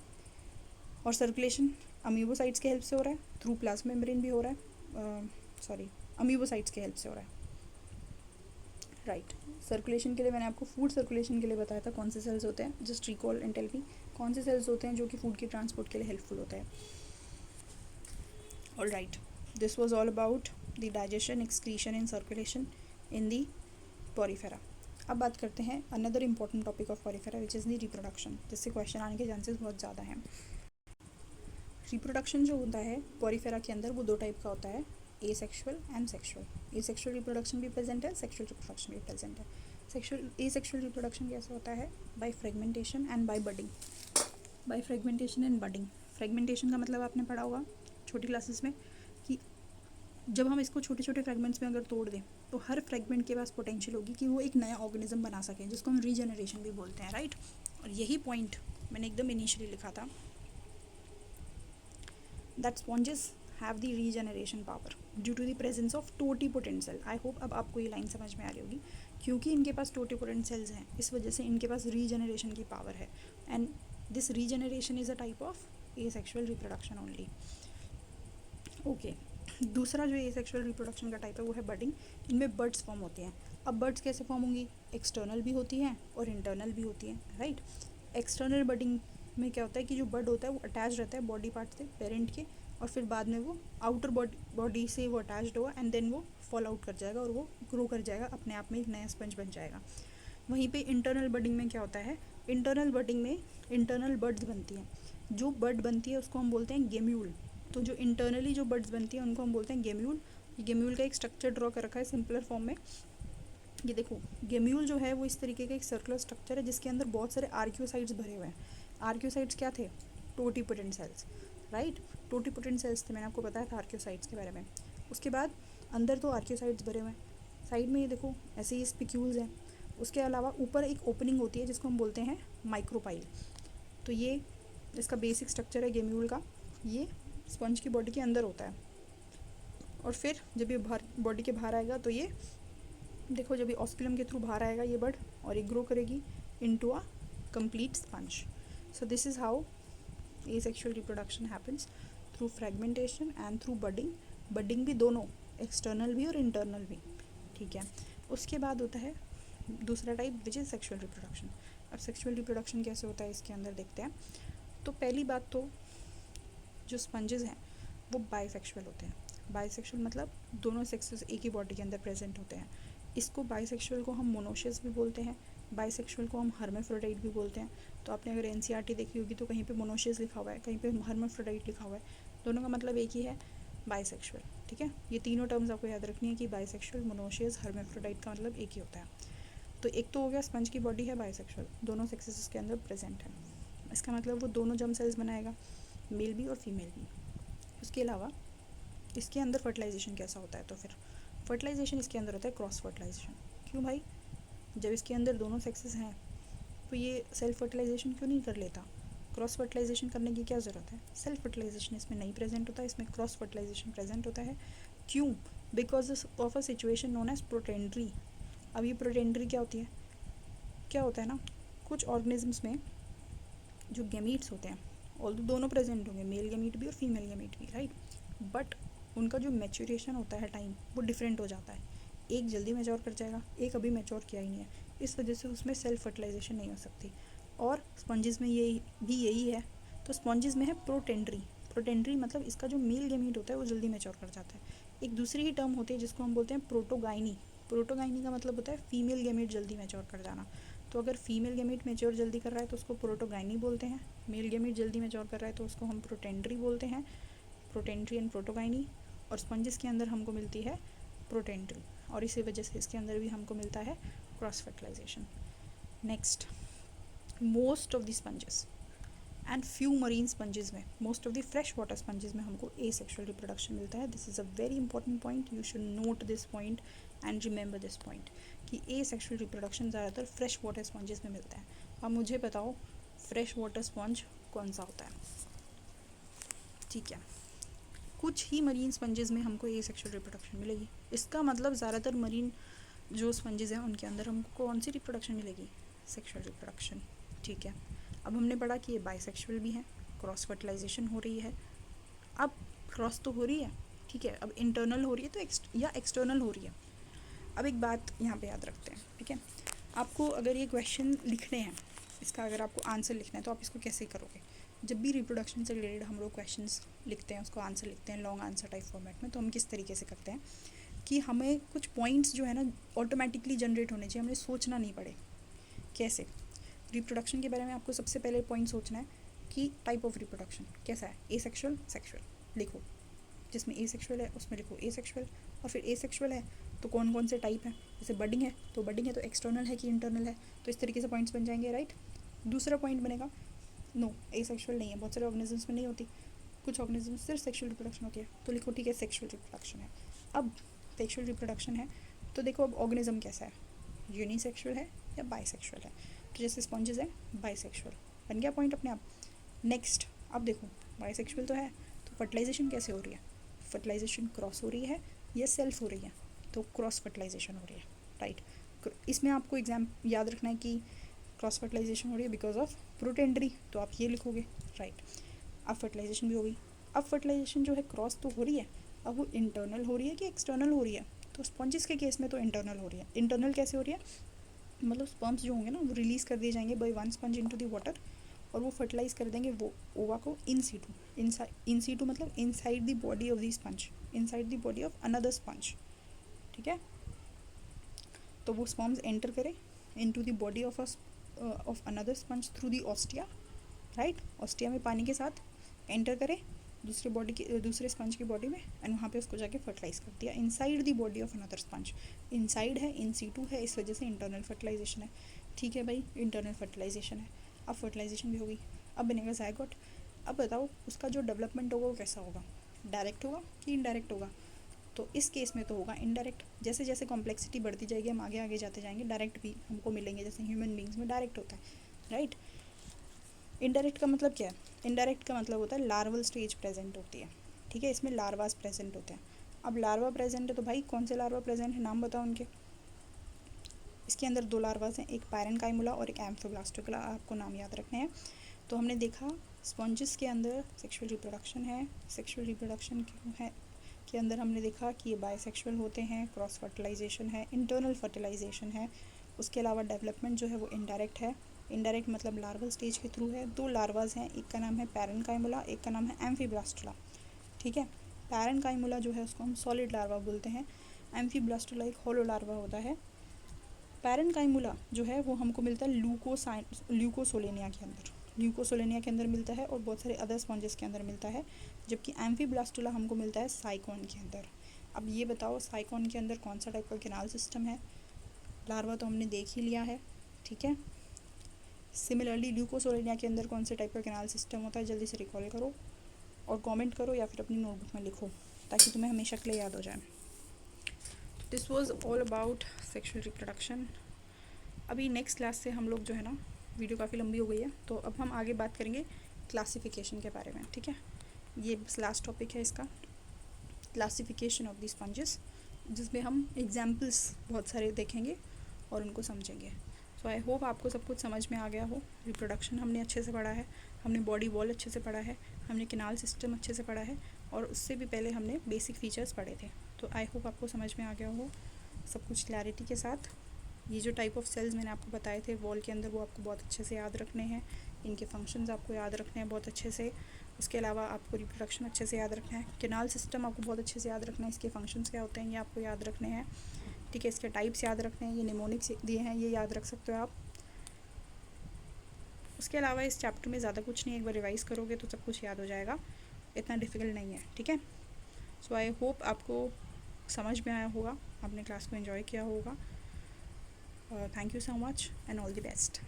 और सर्कुलेशन अमीबोसाइट्स के हेल्प से हो रहा है, थ्रू प्लाज्मा मेम्ब्रेन भी हो रहा है, अमीबोसाइट्स के हेल्प से हो रहा है। राइट, सर्कुलेशन के लिए मैंने आपको फूड सर्कुलेशन के लिए बताया था कौन से सेल्स होते हैं, just recall and tell me कौन से सेल्स होते हैं जो कि फूड की ट्रांसपोर्ट के लिए हेल्पफुल होते हैं। All right, this was all about the digestion, excretion and circulation in the Porifera. अब बात करते हैं another important topic of Porifera which is the reproduction, जिससे क्वेश्चन आने के चांसेस बहुत ज़्यादा हैं। रिप्रोडक्शन जो होता है पोरीफेरा के अंदर वो दो टाइप का होता है, asexual and sexual. Asexual reproduction भी प्रेजेंट है, सेक्सुअल रिप्रोडक्शन भी प्रेजेंट है। एसेक्सुअल रिप्रोडक्शन कैसे होता है, by fragmentation and by budding. By fragmentation and budding, fragmentation का मतलब आपने पढ़ा होगा छोटी क्लासेस में कि जब हम इसको छोटे छोटे फ्रेगमेंट्स में अगर तोड़ दें तो हर फ्रेगमेंट के पास पोटेंशियल होगी कि वो एक नया ऑर्गेनिज्म बना सकें, जिसको हम रीजनरेशन भी बोलते हैं। राइट, और यही पॉइंट मैंने एकदम इनिशियली लिखा था, that sponges have the regeneration power due to the presence of totipotent cell. I hope अब आपको ये लाइन समझ में आ रही होगी, क्योंकि इनके पास टोटिपोटेंट सेल्स हैं इस वजह से इनके पास रीजनरेशन की पावर है, and this regeneration is a type of asexual reproduction only. Okay, दूसरा जो एसेक्सुअल रिप्रोडक्शन का टाइप है वो है बडिंग। इनमें बर्ड्स फॉर्म होती हैं। अब बर्ड्स कैसे फॉर्म होंगी, एक्सटर्नल भी होती हैं और इंटरनल भी होती हैं। राइट, एक्सटर्नल बडिंग में क्या होता है कि जो बर्ड होता है वो अटैच रहता है बॉडी पार्ट से पेरेंट के, और फिर बाद में वो आउटर बॉडी से वो अटैच्ड होगा एंड देन वो फॉल आउट कर जाएगा और वो ग्रो कर जाएगा, अपने आप में एक नया स्पंज बन जाएगा। वहीं पे इंटरनल बडिंग में क्या होता है, इंटरनल बडिंग में इंटरनल बर्ड्स बनती हैं। जो बर्ड बनती है उसको हम बोलते हैं गेम्यूल। तो जो इंटरनली जो बर्ड्स बनती हैं उनको हम बोलते हैं गेम्यूल। गेम्यूल का एक स्ट्रक्चर ड्रॉ कर रखा है सिंपलर फॉर्म में। ये देखो, गेम्यूल जो है वो इस तरीके का एक सर्कुलर स्ट्रक्चर है जिसके अंदर बहुत सारे आर्क्योसाइट्स भरे हुए हैं। आर्क्योसाइट्स क्या थे, totipotent cells. Right, totipotent cells थे, मैंने आपको बताया था आर्क्योसाइट्स के बारे में। उसके बाद अंदर तो आर्क्योसाइट्स भरे हुए हैं, साइड में ये देखो ऐसे ही स्पिक्यूल्स हैं। उसके अलावा ऊपर एक ओपनिंग होती है जिसको हम बोलते हैं माइक्रोपाइल। तो ये इसका बेसिक स्ट्रक्चर है गेम्यूल का। ये स्पंज की बॉडी के अंदर होता है और फिर जब ये बाहर बॉडी के बाहर आएगा तो ये देखो, जब ये ऑस्कुलम के थ्रू बाहर आएगा ये बर्ड और ये ग्रो करेगी into a complete sponge. So this is how asexual reproduction happens, through fragmentation and through budding. Budding भी दोनों, एक्सटर्नल भी और इंटरनल भी। ठीक है, उसके बाद होता है दूसरा type which is sexual reproduction. अब सेक्सुअल रिप्रोडक्शन कैसे होता है इसके अंदर देखते हैं। तो पहली बात तो जो स्पंजेस हैं वो बाइसेक्सुअल होते हैं। बाइसेक्सुअल मतलब दोनों सेक्सेस एक ही बॉडी के अंदर प्रेजेंट होते हैं। इसको बाइसेक्सुअल को हम मोनोशियस भी बोलते हैं, बाइसेक्सुअल को हम हर्माफ्रोडाइट भी बोलते हैं। तो आपने अगर एनसीईआरटी देखी होगी तो कहीं पे मोनोशियस लिखा हुआ है, कहीं पे हर्माफ्रोडाइट लिखा हुआ है, दोनों का मतलब एक ही है, बाइसेक्सुअल। ठीक है, ये तीनों टर्म्स आपको याद रखनी है कि बाइसेक्सुअल, मोनोशियस, हर्माफ्रोडाइट का मतलब एक ही होता है। तो एक तो हो गया स्पंज की बॉडी है बाइसेक्सुअल, दोनों सेक्सेस के अंदर प्रेजेंट है, इसका मतलब वो दोनों जर्म सेल्स बनाएगा, मेल भी और फीमेल भी। उसके अलावा इसके अंदर फर्टिलाइजेशन कैसा होता है, तो फिर फर्टिलाइजेशन इसके अंदर होता है क्रॉस फर्टिलाइजेशन। क्यों भाई, जब इसके अंदर दोनों सेक्सेस हैं तो ये सेल्फ फर्टिलाइजेशन क्यों नहीं कर लेता, क्रॉस फर्टिलाइजेशन करने की क्या ज़रूरत है। सेल्फ फर्टिलाइजेशन इसमें नहीं प्रेजेंट होता है, इसमें क्रॉस फर्टिलाइजेशन प्रेजेंट होता है। क्यों, because of a situation known as protandry. अब ये प्रोटेंड्री क्या होती है, क्या होता है ना, कुछ ऑर्गेनिजम्स में जो गैमीट्स होते हैं, ऑल्दो दोनों प्रेजेंट होंगे, मेल गैमीट भी और फीमेल गैमीट भी, राइट, बट उनका जो मैच्योरेशन होता है टाइम वो डिफरेंट हो जाता है। एक जल्दी मैच्योर कर जाएगा, एक अभी मैच्योर किया ही नहीं है, इस वजह से उसमें सेल्फ फर्टिलाइजेशन नहीं हो सकती। और स्पॉन्जेस में यही है। तो स्पॉन्जेस में है प्रोटेंड्री। प्रोटेंड्री मतलब इसका जो मेल गैमीट होता है वो जल्दी मैच्योर कर जाता है। एक दूसरी ही टर्म होती है जिसको हम बोलते हैं प्रोटोगाइनी। प्रोटोगाइनी का मतलब होता है फीमेल गैमीट जल्दी मैच्योर कर जाना। तो अगर फीमेल गैमीट मैच्योर जल्दी कर रहा है तो उसको प्रोटोगाइनी बोलते हैं, मेल गैमीट जल्दी मैच्योर कर रहा है तो उसको हम प्रोटेंड्री बोलते हैं। Protandry and protogyny. और स्पंजेस के अंदर हमको मिलती है प्रोटेंड्री, और इसी वजह से इसके अंदर भी हमको मिलता है cross fertilisation. Next, most of the sponges and few marine sponges में, most of the fresh water sponges में हमको एसेक्सुअल रिप्रोडक्शन मिलता है। This is a very important point, you should note this point and remember this point कि asexual reproduction ज़्यादातर fresh water sponges में मिलता है। अब मुझे बताओ फ्रेश वाटर स्पंज कौन सा होता है? ठीक है, कुछ ही मरीन स्पंजेस में हमको एसेक्सुअल रिप्रोडक्शन मिलेगी। इसका मतलब ज़्यादातर मरीन जो स्पंजेस हैं उनके अंदर हमको कौन सी रिप्रोडक्शन मिलेगी? Sexual reproduction. ठीक है, अब हमने पढ़ा कि ये बाइसेक्सुअल भी है, क्रॉस फर्टिलाइजेशन हो रही है। अब क्रॉस तो हो रही है, ठीक है, अब इंटरनल हो रही है तो या एक्सटर्नल हो रही है। अब एक बात यहाँ पे याद रखते हैं, ठीक है, आपको अगर ये क्वेश्चन लिखने हैं, इसका अगर आपको आंसर लिखना है तो आप इसको कैसे करोगे? जब भी रिप्रोडक्शन से रिलेटेड हम लोग क्वेश्चंस लिखते हैं, उसको आंसर लिखते हैं लॉन्ग आंसर टाइप फॉर्मेट में, तो हम किस तरीके से करते हैं कि हमें कुछ पॉइंट्स जो है ना ऑटोमेटिकली जनरेट होने चाहिए, हमें सोचना नहीं पड़े। कैसे? रिप्रोडक्शन के बारे में आपको सबसे पहले पॉइंट सोचना है कि टाइप ऑफ रिप्रोडक्शन कैसा है, एसेक्सुअल, सेक्सुअल लिखो, जिसमें एसेक्सुअल है उसमें लिखो एसेक्सुअल, और फिर एसेक्सुअल है तो कौन कौन से टाइप हैं, जैसे बडिंग है तो एक्सटर्नल है कि इंटरनल है, तो इस तरीके से पॉइंट्स बन जाएंगे, राइट। दूसरा पॉइंट बनेगा नो एसेक्सुअल नहीं है, बहुत सारे ऑर्गेनिजम्स में नहीं होती, कुछ ऑर्गेनिजम्स सिर्फ सेक्सुअल रिप्रोडक्शन होती है, तो लिखो ठीक है सेक्सुअल रिप्रोडक्शन है। अब सेक्सुअल रिप्रोडक्शन है तो देखो अब ऑर्गेनिज्म कैसा है, यूनिसेक्सुअल है या बाइसेक्सुअल है, तो जैसे स्पॉन्जेस है बाइसेक्सुअल, बन गया पॉइंट अपने आप। नेक्स्ट, अब देखो बाइसेक्सुअल तो है तो फर्टिलाइजेशन कैसे हो रही है, फर्टिलाइजेशन क्रॉस हो रही है या सेल्फ हो रही है, तो क्रॉस फर्टिलाइजेशन हो रही है, राइट। इसमें आपको एग्जाम याद रखना है कि क्रॉस फर्टिलाइजेशन हो रही है बिकॉज ऑफ प्रोटेंड्री, तो आप ये लिखोगे, राइट। अब फर्टिलाइजेशन भी हो गई। अब फर्टिलाइजेशन जो है क्रॉस तो हो रही है, अब वो इंटरनल हो रही है कि एक्सटर्नल हो रही है, तो स्पॉन्जेस के केस में तो इंटरनल हो रही है। इंटरनल कैसे हो रही है, मतलब स्पर्म्स जो होंगे ना वो रिलीज़ कर दिए जाएंगे by one sponge into the water, और वो फर्टिलाइज कर देंगे वो ओवा को इन सीटू मतलब inside the body of the sponge, inside the body of another sponge, ठीक है। तो वो स्पर्म्स एंटर करें into the body of another sponge through the ostia, right. Ostia में पानी के साथ एंटर करें दूसरे स्पंज की बॉडी में, एंड वहाँ पे उसको जाके फर्टिलाइज कर दिया inside the body of another sponge. Inside है, इन सीटू है, इस वजह से इंटरनल फर्टिलाइजेशन है, ठीक है भाई, इंटरनल फर्टिलाइजेशन है। अब फर्टिलाइजेशन भी होगी, अब बनेगा ज़ायगोट। अब बताओ उसका जो डेवलपमेंट होगा वो कैसा होगा, डायरेक्ट होगा कि इनडायरेक्ट होगा? तो इस केस में तो होगा इनडायरेक्ट। जैसे जैसे कॉम्प्लेक्सिटी बढ़ती जाएगी हम आगे आगे जाते जाएंगे, डायरेक्ट भी हमको मिलेंगे, जैसे ह्यूमन बींग्स में डायरेक्ट होता है, राइट। इनडायरेक्ट का मतलब क्या है? इनडायरेक्ट का मतलब होता है लार्वल स्टेज प्रेजेंट होती है, ठीक है, इसमें लार्वास प्रेजेंट होते हैं। अब लार्वा प्रेजेंट है तो भाई कौन से लार्वा प्रेजेंट है, नाम बताओ उनके। इसके अंदर दो लार्वास हैं, एक पैरेनकाइमुला और एक एम्फिब्लास्टिकुला, आपको नाम याद रखने हैं। तो हमने देखा स्पॉन्जेस के अंदर सेक्सुअल रिप्रोडक्शन है, सेक्सुअल रिप्रोडक्शन है के अंदर हमने देखा कि ये बायसेक्सुअल होते हैं, क्रॉस फर्टिलाइजेशन है, इंटरनल फर्टिलाइजेशन है, उसके अलावा डेवलपमेंट जो है वो इनडायरेक्ट है। इनडायरेक्ट मतलब लार्वल स्टेज के थ्रू है। दो लार्वाज हैं, एक का नाम है पैरेनकाइमुला, एक का नाम है एम्फिब्लास्टुला, ठीक है। पैरेनकाइमुला जो है उसको हम सॉलिड लार्वा बोलते हैं, एम्फिब्लास्टुला एक होलो लार्वा होता है। पैरेनकाइमुला जो है वो हमको मिलता है ल्यूकोसोलेनिया के अंदर, ल्यूकोसोलेनिया के अंदर मिलता है, और बहुत सारे अदर स्पॉन्जेस के अंदर मिलता है, जबकि एम्फिब्लास्टुला हमको मिलता है साइकोन के अंदर। अब ये बताओ साइकोन के अंदर कौन सा टाइप का कैनाल सिस्टम है? लार्वा तो हमने देख ही लिया है, ठीक है। सिमिलरली ल्यूकोसोलेनिया के अंदर कौन से टाइप का कैनाल सिस्टम होता है, जल्दी से रिकॉल करो और कमेंट करो या फिर अपनी नोटबुक में लिखो ताकि तुम्हें हमेशा के लिए याद हो जाए। This was all about sexual reproduction. अभी नेक्स्ट क्लास से हम लोग जो है ना, वीडियो काफ़ी लंबी हो गई है तो अब हम आगे बात करेंगे क्लासिफिकेशन के बारे में, ठीक है। ये बस लास्ट टॉपिक है इसका, क्लासिफिकेशन ऑफ द स्पंजेस, जिसमें हम एग्जाम्पल्स बहुत सारे देखेंगे और उनको समझेंगे। सो आई होप आपको सब कुछ समझ में आ गया हो। रिप्रोडक्शन हमने अच्छे से पढ़ा है, हमने बॉडी वॉल अच्छे से पढ़ा है, हमने कैनाल सिस्टम अच्छे से पढ़ा है, और उससे भी पहले हमने बेसिक फीचर्स पढ़े थे। तो आई होप आपको समझ में आ गया हो सब कुछ क्लैरिटी के साथ। ये जो टाइप ऑफ सेल्स मैंने आपको बताए थे वॉल के अंदर, वो आपको बहुत अच्छे से याद रखने हैं। इनके फंक्शंस आपको याद रखने हैं बहुत अच्छे से। उसके अलावा आपको रिप्रोडक्शन अच्छे से याद रखना है। कैनाल सिस्टम आपको बहुत अच्छे से याद रखना है। इसके फंक्शंस क्या होते हैं ये आपको याद रखने हैं, ठीक है। इसके टाइप्स याद रखने हैं, ये निमोनिक्स दिए हैं ये याद रख सकते हो आप। उसके अलावा इस चैप्टर में ज़्यादा कुछ नहीं, एक बार रिवाइज़ करोगे तो सब कुछ याद हो जाएगा, इतना डिफ़िकल्ट नहीं है, ठीक है। सो आई होप आपको समझ में आया होगा, आपने क्लास को एंजॉय किया होगा। Thank you so much and all the best.